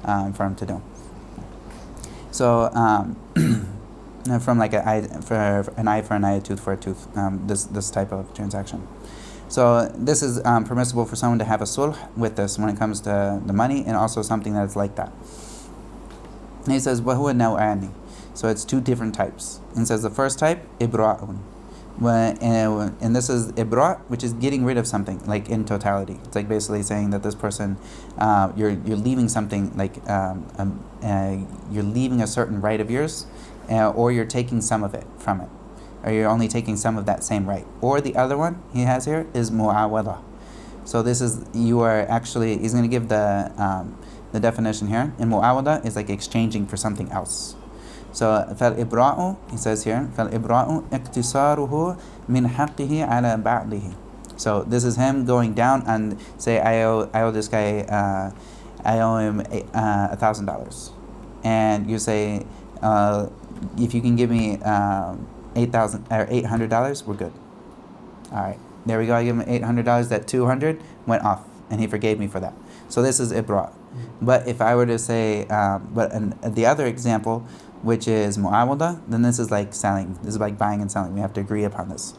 for him to do. So, from like an eye for an eye, a tooth for a tooth, this type of transaction. So this is permissible for someone to have a sulh with this when it comes to the money, and also something that's like that. And he says, وَهُوَ نَوْعَانِ. So it's two different types. And it says the first type, ibra'un. And this is ibra', which is getting rid of something, like in totality. It's like basically saying that this person, you're leaving something, like you're leaving a certain right of yours, or you're taking some of it from it, or you're only taking some of that same right. Or the other one he has here is mu'awada. So this is, you are actually, he's going to give the definition here. And mu'awada is like exchanging for something else. So فالإبراء, he says here, فالإبراء اقتصاره من حقه على بعضه. So this is him going down and say, I owe this guy, I owe him $1,000, and you say, if you can give me $800, we're good. All right, there we go. I give him $800. That $200 went off, and he forgave me for that. So this is ibra'. But if I were to say, the other example, which is mu'awada, then this is like selling. This is like buying and selling. We have to agree upon this.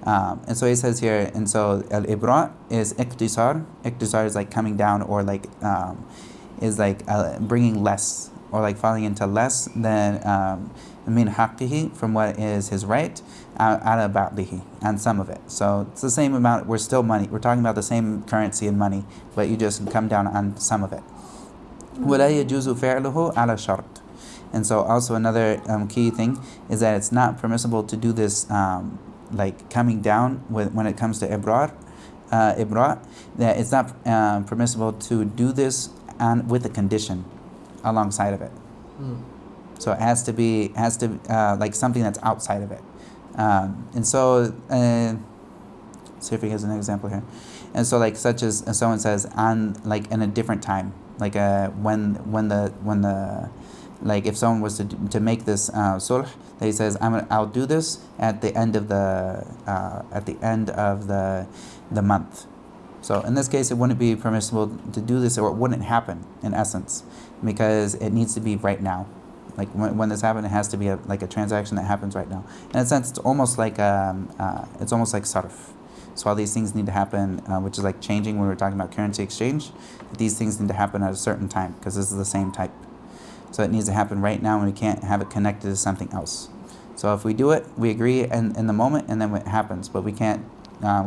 And so he says here, and so al-ibra' is iqtisar. Iqtisar is like coming down, or like is like bringing less, or like falling into less than min haqqihi, from what is his right, ala ba'dihi, and some of it. So it's the same amount. We're still money. We're talking about the same currency in money, but you just come down on some of it. وَلَا يَجُوزُ فِعْلُهُ عَلَى شَرْطٍ. And so also another key thing is that it's not permissible to do this like coming down when it comes to ibra', that it's not permissible to do this with a condition alongside of it. So it has to be like something that's outside of it. And so see if he gives an example here. And so like such as someone says on like in a different time, like when the like if someone was to make this sulh, that he says I'll do this at the end of the month. So in this case, it wouldn't be permissible to do this, or it wouldn't happen in essence, because it needs to be right now. Like when this happens, it has to be a transaction that happens right now. In a sense, it's almost like sarf. So all these things need to happen, which is like changing when we're talking about currency exchange. These things need to happen at a certain time, because this is the same type. So it needs to happen right now, and we can't have it connected to something else. So if we do it, we agree in the moment, and then it happens, but we can't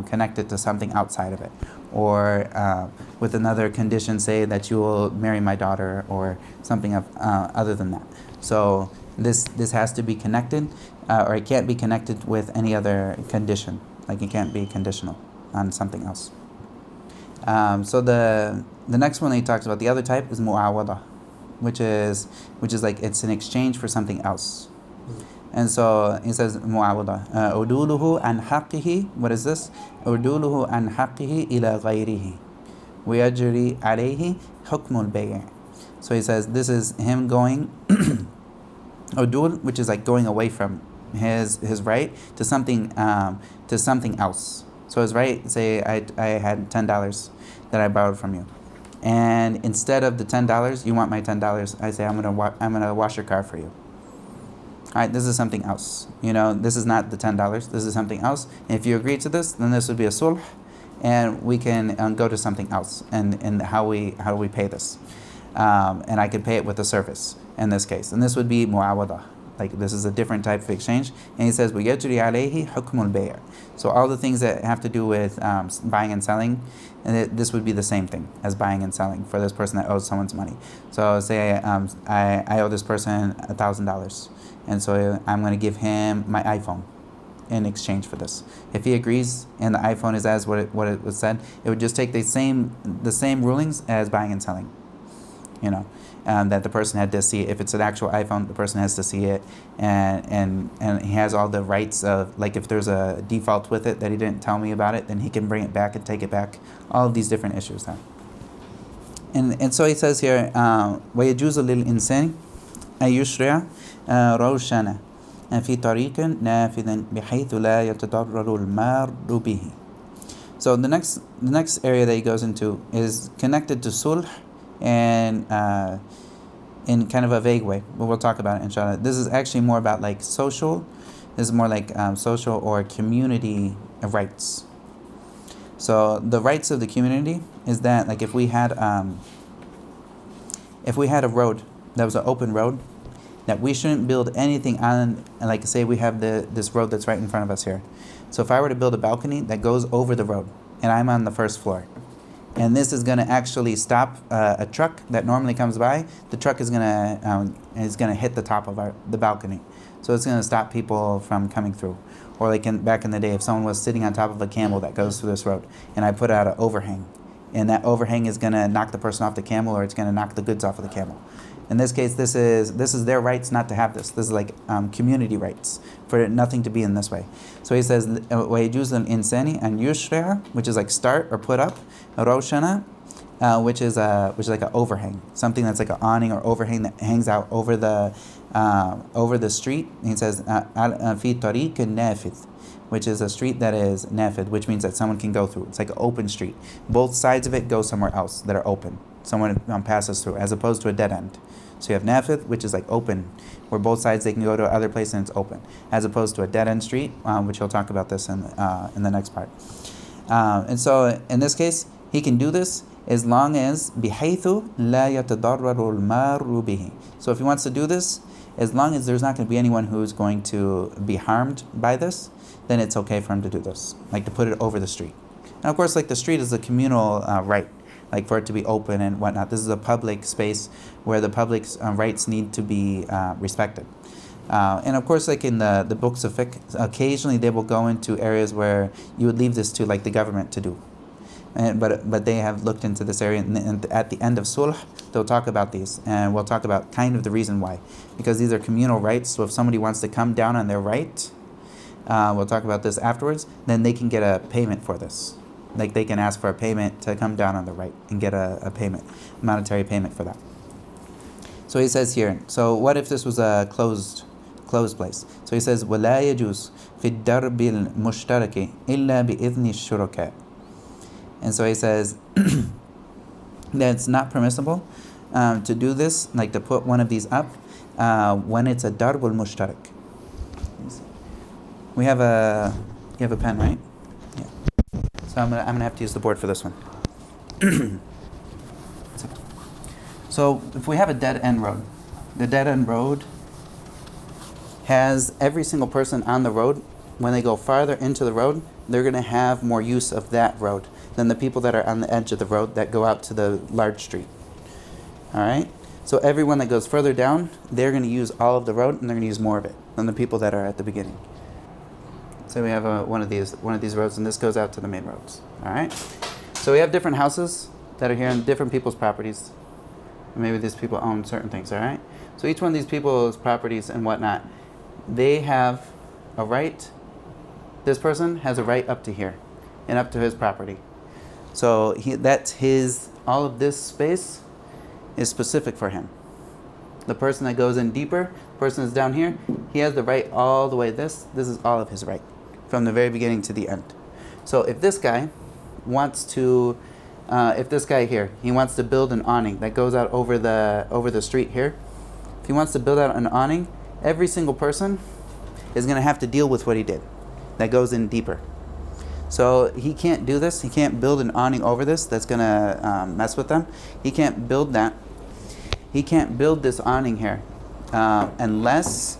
connect it to something outside of it. Or with another condition, say that you will marry my daughter, or something other than that. So this has to be connected, or it can't be connected with any other condition. Like it can't be conditional on something else. So the next one that he talks about, the other type, is mu'awada, which is like it's an exchange for something else. And so he says mu'awada, uduluhu an haqqihi. What is this? Uduluhu an haqqihi ila ghayrihi wa yajri alayhi hukmul bay'. So he says this is him going udul, which is like going away from his right to something else. So his right, say I had $10 that I borrowed from you, and instead of the $10, you want my $10. I say I'm gonna wash your car for you. All right, this is something else. This is not the $10. This is something else. And if you agree to this, then this would be a sulh, and we can go to something else. And how do we pay this? And I could pay it with a service in this case. And this would be mu'awada. Like this is a different type of exchange. And he says, وَيَجْرِي عَلَيْهِ حُكْمُ الْبَيْعِ. So all the things that have to do with buying and selling, and this would be the same thing as buying and selling for this person that owes someone's money. So say I owe this person $1,000, and so I'm going to give him my iPhone in exchange for this. If he agrees and the iPhone is as what it was said, it would just take the same rulings as buying and selling. That the person had to see it. If it's an actual iPhone, the person has to see it, and he has all the rights of, like, if there's a default with it that he didn't tell me about it, then he can bring it back and take it back. All of these different issues then. And so he says here, وَيَجُوزُ لِلْإِنسَانِ أَن يُشْرِعَ رَوْشَنًا فِي طَرِيقٍ نَافِذٍ بِحَيْثُ لَا يَتَضَرَّرُ الْمَارُّ بِهِ. So the next area that he goes into is connected to sulh, and in kind of a vague way, but we'll talk about it inshallah. This is actually more about like social. This is more like social or community rights. So the rights of the community is that, like, if we had a road that was an open road, that we shouldn't build anything on. Like, say we have this road that's right in front of us here. So if I were to build a balcony that goes over the road, and I'm on the first floor, and this is going to actually stop a truck that normally comes by. The truck is going to hit the top of the balcony, so it's going to stop people from coming through. Or like back in the day, if someone was sitting on top of a camel that goes through this road, and I put out an overhang, and that overhang is going to knock the person off the camel, or it's going to knock the goods off of the camel. In this case, this is their rights not to have this. This is like community rights for nothing to be in this way. So he says, وَيَجُوزُ الْإِنسَانِ أَنْ يُشْرِعَ, which is like start or put up, رَوْشَنًا, which is like an overhang, something that's like an awning or overhang that hangs out over the street. And he says, فِي طَرِيقٍ نَافِذٍ, which is a street that is nafid, which means that someone can go through. It's like an open street. Both sides of it go somewhere else that are open. Someone passes through, as opposed to a dead end. So you have nafid, which is like open, where both sides they can go to other place and it's open, as opposed to a dead end street, which he'll talk about this in the next part. And so in this case, he can do this as long as بِحَيْثُ لَا يَتَضَرَّرُ الْمَارُّ بِهِ. So if he wants to do this, as long as there's not going to be anyone who's going to be harmed by this, then it's okay for him to do this, like to put it over the street. And of course, like the street is a communal right, like for it to be open and whatnot. This is a public space where the public's rights need to be respected. And of course, like in the books of fiqh, occasionally they will go into areas where you would leave this to like the government to do. But they have looked into this area, and at the end of sulh, they'll talk about these, and we'll talk about kind of the reason why. Because these are communal rights, so if somebody wants to come down on their right, we'll talk about this afterwards, then they can get a payment for this. Like they can ask for a payment to come down on the right and get a payment, monetary payment for that. So he says here, so what if this was a closed place? So he says, وَلَا يَجُوزُ فِي الدَّرْبِ الْمُشْتَرَكِ إِلَّا بِإِذْنِ الشُّرَكَاءِ. And so he says that it's not permissible to do this, like to put one of these up when it's a darbul mushtarak. You have a pen, right? Yeah. So I'm gonna have to use the board for this one. So if we have a dead end road, the dead end road has every single person on the road. When they go farther into the road, they're going to have more use of that road than the people that are on the edge of the road that go out to the large street. All right? So everyone that goes further down, they're going to use all of the road, and they're going to use more of it than the people that are at the beginning. So we have one of these roads, and this goes out to the main roads. All right? So we have different houses that are here on different people's properties. Maybe these people own certain things, all right? So each one of these people's properties and whatnot, they have a right. This person has a right up to here and up to his property. So that's his, all of this space is specific for him. The person that goes in deeper, the person that's down here, he has the right all the way this is all of his right from the very beginning to the end. So if this guy wants to if this guy here, he wants to build an awning that goes out over the street here. If he wants to build out an awning, every single person is going to have to deal with what he did. That goes in deeper. So he can't do this. He can't build an awning over this. That's going to mess with them. He can't build that. He can't build this awning here unless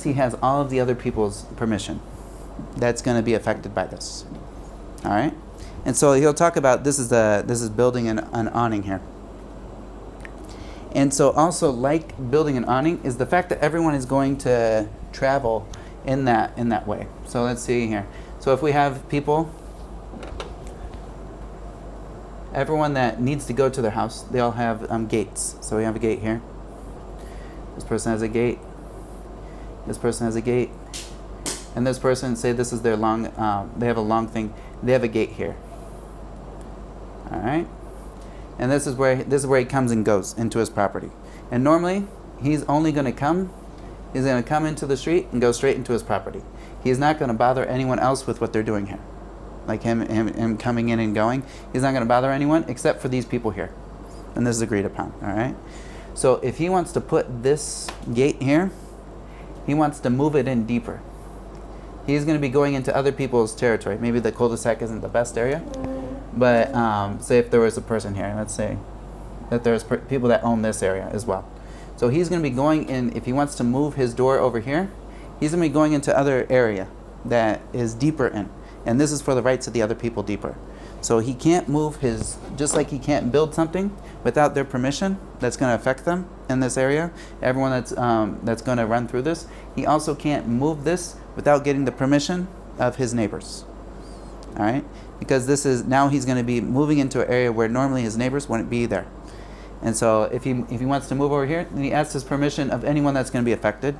he has all of the other people's permission. That's going to be affected by this. All right. And so he'll talk about this is building an awning here. And so also, like building an awning is the fact that everyone is going to travel in that way. So let's see here. So if we have people, everyone that needs to go to their house, they all have gates. So we have a gate here. This person has a gate. This person has a gate. And this person, say this is their long, they have a long thing. They have a gate here. All right. And this is where he comes and goes into his property. And normally, he's only going to come. He's going to come into the street and go straight into his property. He's not going to bother anyone else with what they're doing here, like him coming in and going. He's not going to bother anyone except for these people here, and this is agreed upon. All right. So if he wants to put this gate here, he wants to move it in deeper. He's going to be going into other people's territory. Maybe the cul-de-sac isn't the best area. But say if there was a person here, let's say that there's people that own this area as well. So he's going to be going in, if he wants to move his door over here, he's going to be going into other area that is deeper in. And this is for the rights of the other people deeper. So he can't move his, just like he can't build something without their permission that's going to affect them in this area, everyone that's going to run through this, he also can't move this without getting the permission of his neighbors. All right? Because this is, now he's going to be moving into an area where normally his neighbors wouldn't be there. And so if he wants to move over here, then he asks his permission of anyone that's going to be affected,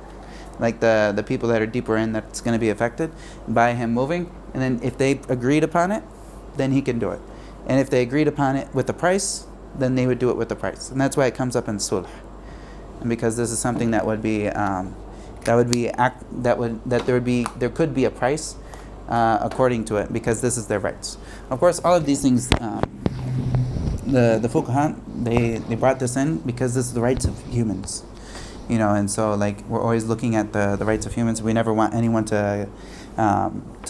like the people that are deeper in that's going to be affected by him moving. And then if they agreed upon it, then he can do it. And if they agreed upon it with the price, then they would do it with the price. And that's why it comes up in sulh. And because this is something that there could be a price according to it, because this is their rights. Of course, all of these things, the fuqaha, they brought this in because this is the rights of humans, and so like we're always looking at the rights of humans. We never want anyone to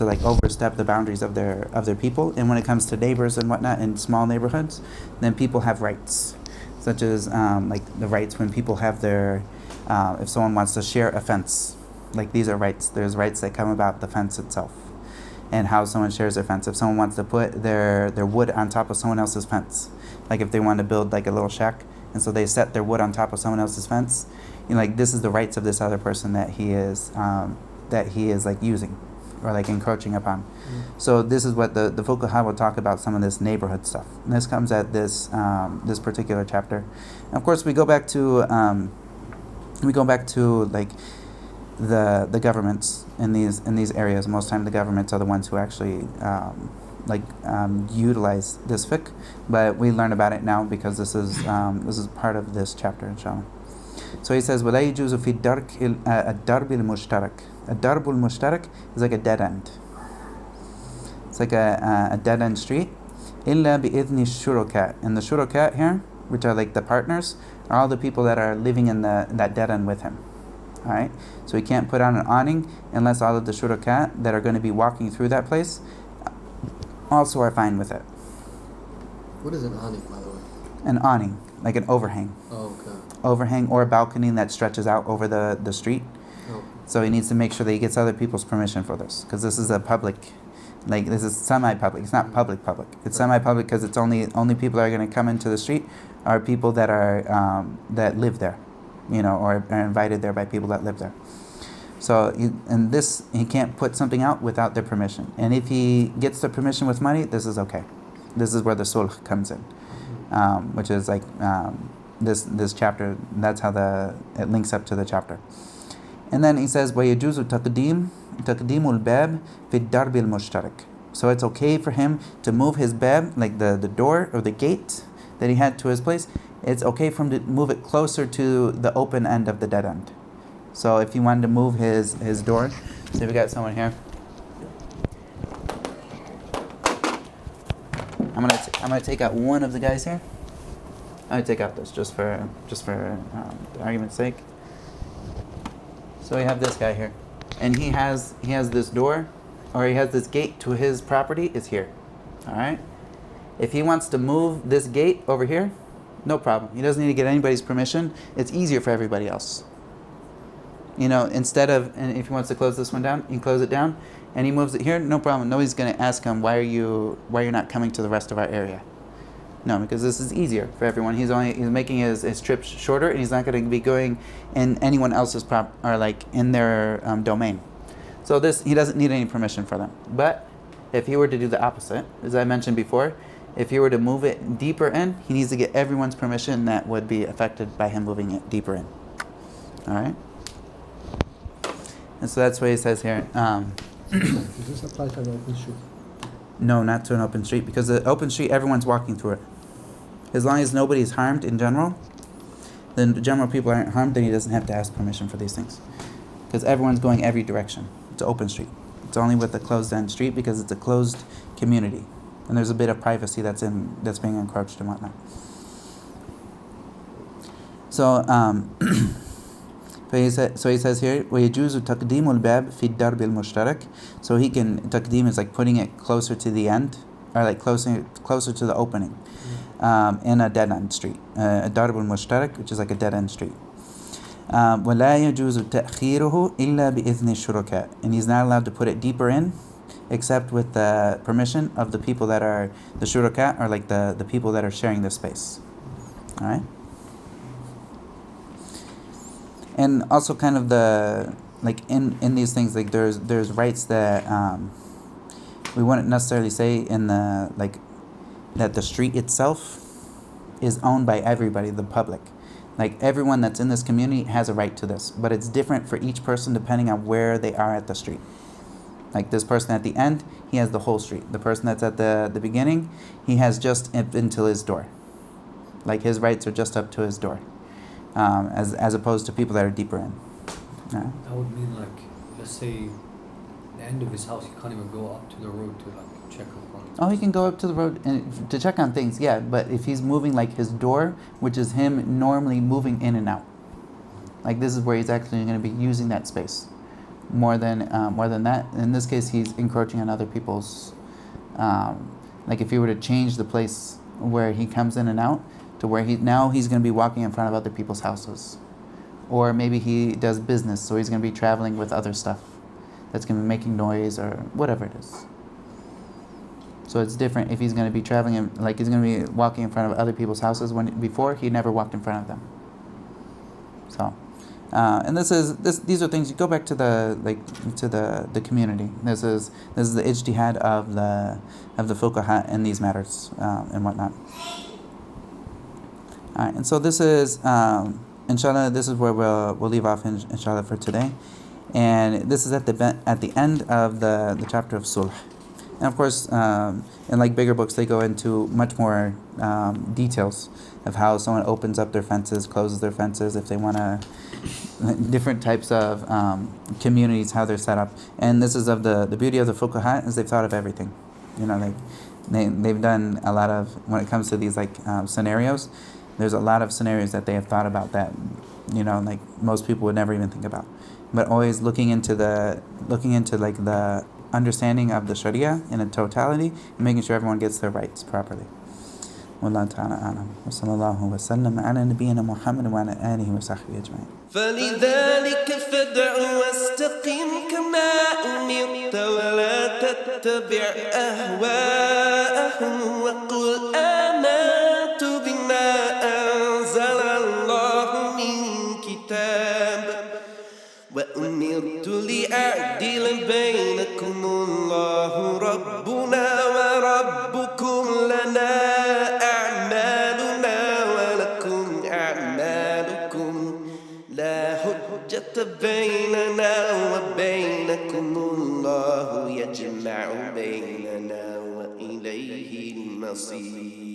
like overstep the boundaries of their people. And when it comes to neighbors and whatnot in small neighborhoods, then people have rights, such as like the rights when people have their if someone wants to share a fence, like these are rights. There's rights that come about the fence itself and how someone shares their fence. If someone wants to put their wood on top of someone else's fence, like if they want to build like a little shack, and so they set their wood on top of someone else's fence, like this is the rights of this other person that he is like using or like encroaching upon. So this is what the fuqaha will talk about, some of this neighborhood stuff. And this comes at this particular chapter. And of course, we go back to like the governments in these areas. Most time the governments are the ones who actually utilize this fiqh, but we learn about it now because this is part of this chapter, inshallah. So he says, وَلَا يَجُوزُ فِي الدَّرْبِ الْمُشْتَرَكِ. الدَّرْبُ الْمُشْتَرَكِ is like a dead end. It's like a dead end street. إِلَّا بِإِذْنِ الشُّرَكَاء. And the shurakat here, which are like the partners, are all the people that are living in that dead end with him. All right? So he can't put on an awning unless all of the shurakat that are going to be walking through that place also are fine with it. What is an awning, by the way? An awning, like an overhang. Oh, okay. Overhang or a balcony that stretches out over the street. Oh. So he needs to make sure that he gets other people's permission for this, because this is a public, like this is semi-public. It's not public. It's semi-public because it's only people that are going to come into the street are people that are that live there, or are invited there by people that live there. So he can't put something out without their permission. And if he gets the permission with money, this is okay. This is where the sulh comes in, which is like this chapter. That's how it links up to the chapter. And then he says, وَيَجُوزُ تَقْدِيمُ الْبَابِ فِي الدَّرْبِ الْمُشْتَرَكِ. So it's okay for him to move his bab, like the door or the gate that he had to his place. It's okay for him to move it closer to the open end of the dead end. So if he wanted to move his door, say we got someone here. I'm I'm going to take out one of the guys here. I'm going to take out this just for the argument's sake. So we have this guy here, and he has this door, or he has this gate to his property is here. All right. If he wants to move this gate over here, no problem. He doesn't need to get anybody's permission. It's easier for everybody else. Instead of, and if he wants to close this one down, he can close it down, and he moves it here, no problem. Nobody's going to ask him, why you're not coming to the rest of our area. No, because this is easier for everyone. He's making his trips shorter, and he's not going to be going in anyone else's in their domain. So he doesn't need any permission for them. But if he were to do the opposite, as I mentioned before, if he were to move it deeper in, he needs to get everyone's permission that would be affected by him moving it deeper in. All right? And so that's what he says here. Does this apply to an open street? No, not to an open street, because the open street, everyone's walking through it. As long as nobody's harmed in general, then the general people aren't harmed, then he doesn't have to ask permission for these things. Because everyone's going every direction. It's an open street. It's only with a closed-end street because it's a closed community. And there's a bit of privacy that's being encroached and whatnot. So, he says here, وَيَجُوزُ تَقْدِيمُ الْبَابِ فِي الدَّرْبِ الْمُشْتَرَكِ. So taqdeem is like putting it closer to the end, or like closer to the opening, in a dead-end street. A darb al-mushtarak, which is like a dead-end street. وَلَا يَجُوزُ تَأْخِيرُهُ إِلَّا بِإِذْنِ الشُّرَكَاءِ. And he's not allowed to put it deeper in, except with the permission of the people that are the shuraka, or like the people that are sharing the space. All right. And also, kind of in these things, like there's rights that we wouldn't necessarily say in that the street itself is owned by everybody, the public. Like everyone that's in this community has a right to this, but it's different for each person depending on where they are at the street. Like this person at the end, he has the whole street. The person that's at the beginning, he has just up until his door. Like his rights are just up to his door, as opposed to people that are deeper in. That would mean, like, let's say the end of his house, he can't even go up to the road to check up on. Oh, he can go up to the road and to check on things, yeah. But if he's moving like his door, which is him normally moving in and out, like this is where he's actually going to be using that space. More than that. In this case, he's encroaching on other people's. Like if he were to change the place where he comes in and out to where he's going to be walking in front of other people's houses, or maybe he does business, so he's going to be traveling with other stuff that's going to be making noise or whatever it is. So it's different if he's going to be traveling like he's going to be walking in front of other people's houses when before he never walked in front of them. So. And these are things you go back to the community. This is the ijtihad of the fuqaha in these matters and whatnot. All right, and so this is inshallah. This is where we'll leave off inshallah for today, and this is at the end of the chapter of sulh. And of course, in like bigger books, they go into much more details of how someone opens up their fences, closes their fences, if they want to, different types of communities, how they're set up. And this is of the beauty of the fuqaha is they've thought of everything. They've done a lot of, when it comes to these scenarios, there's a lot of scenarios that they have thought about that, like most people would never even think about. But always looking into the understanding of the shariah in a totality and making sure everyone gets their rights properly. والله تعالى أعلم وصلى الله وسلم على نبينا محمد وعلى آله وصحبه أجمعين. فلذلك فادع واستقم كما أمرت ولا تتبع أهواءهم وقل آمنت بما أنزل الله من كتاب وأمرت لأعدل بينكم الله ربنا وربكم لنا بيننا وبينكم الله يجمع بيننا وإليه المصير.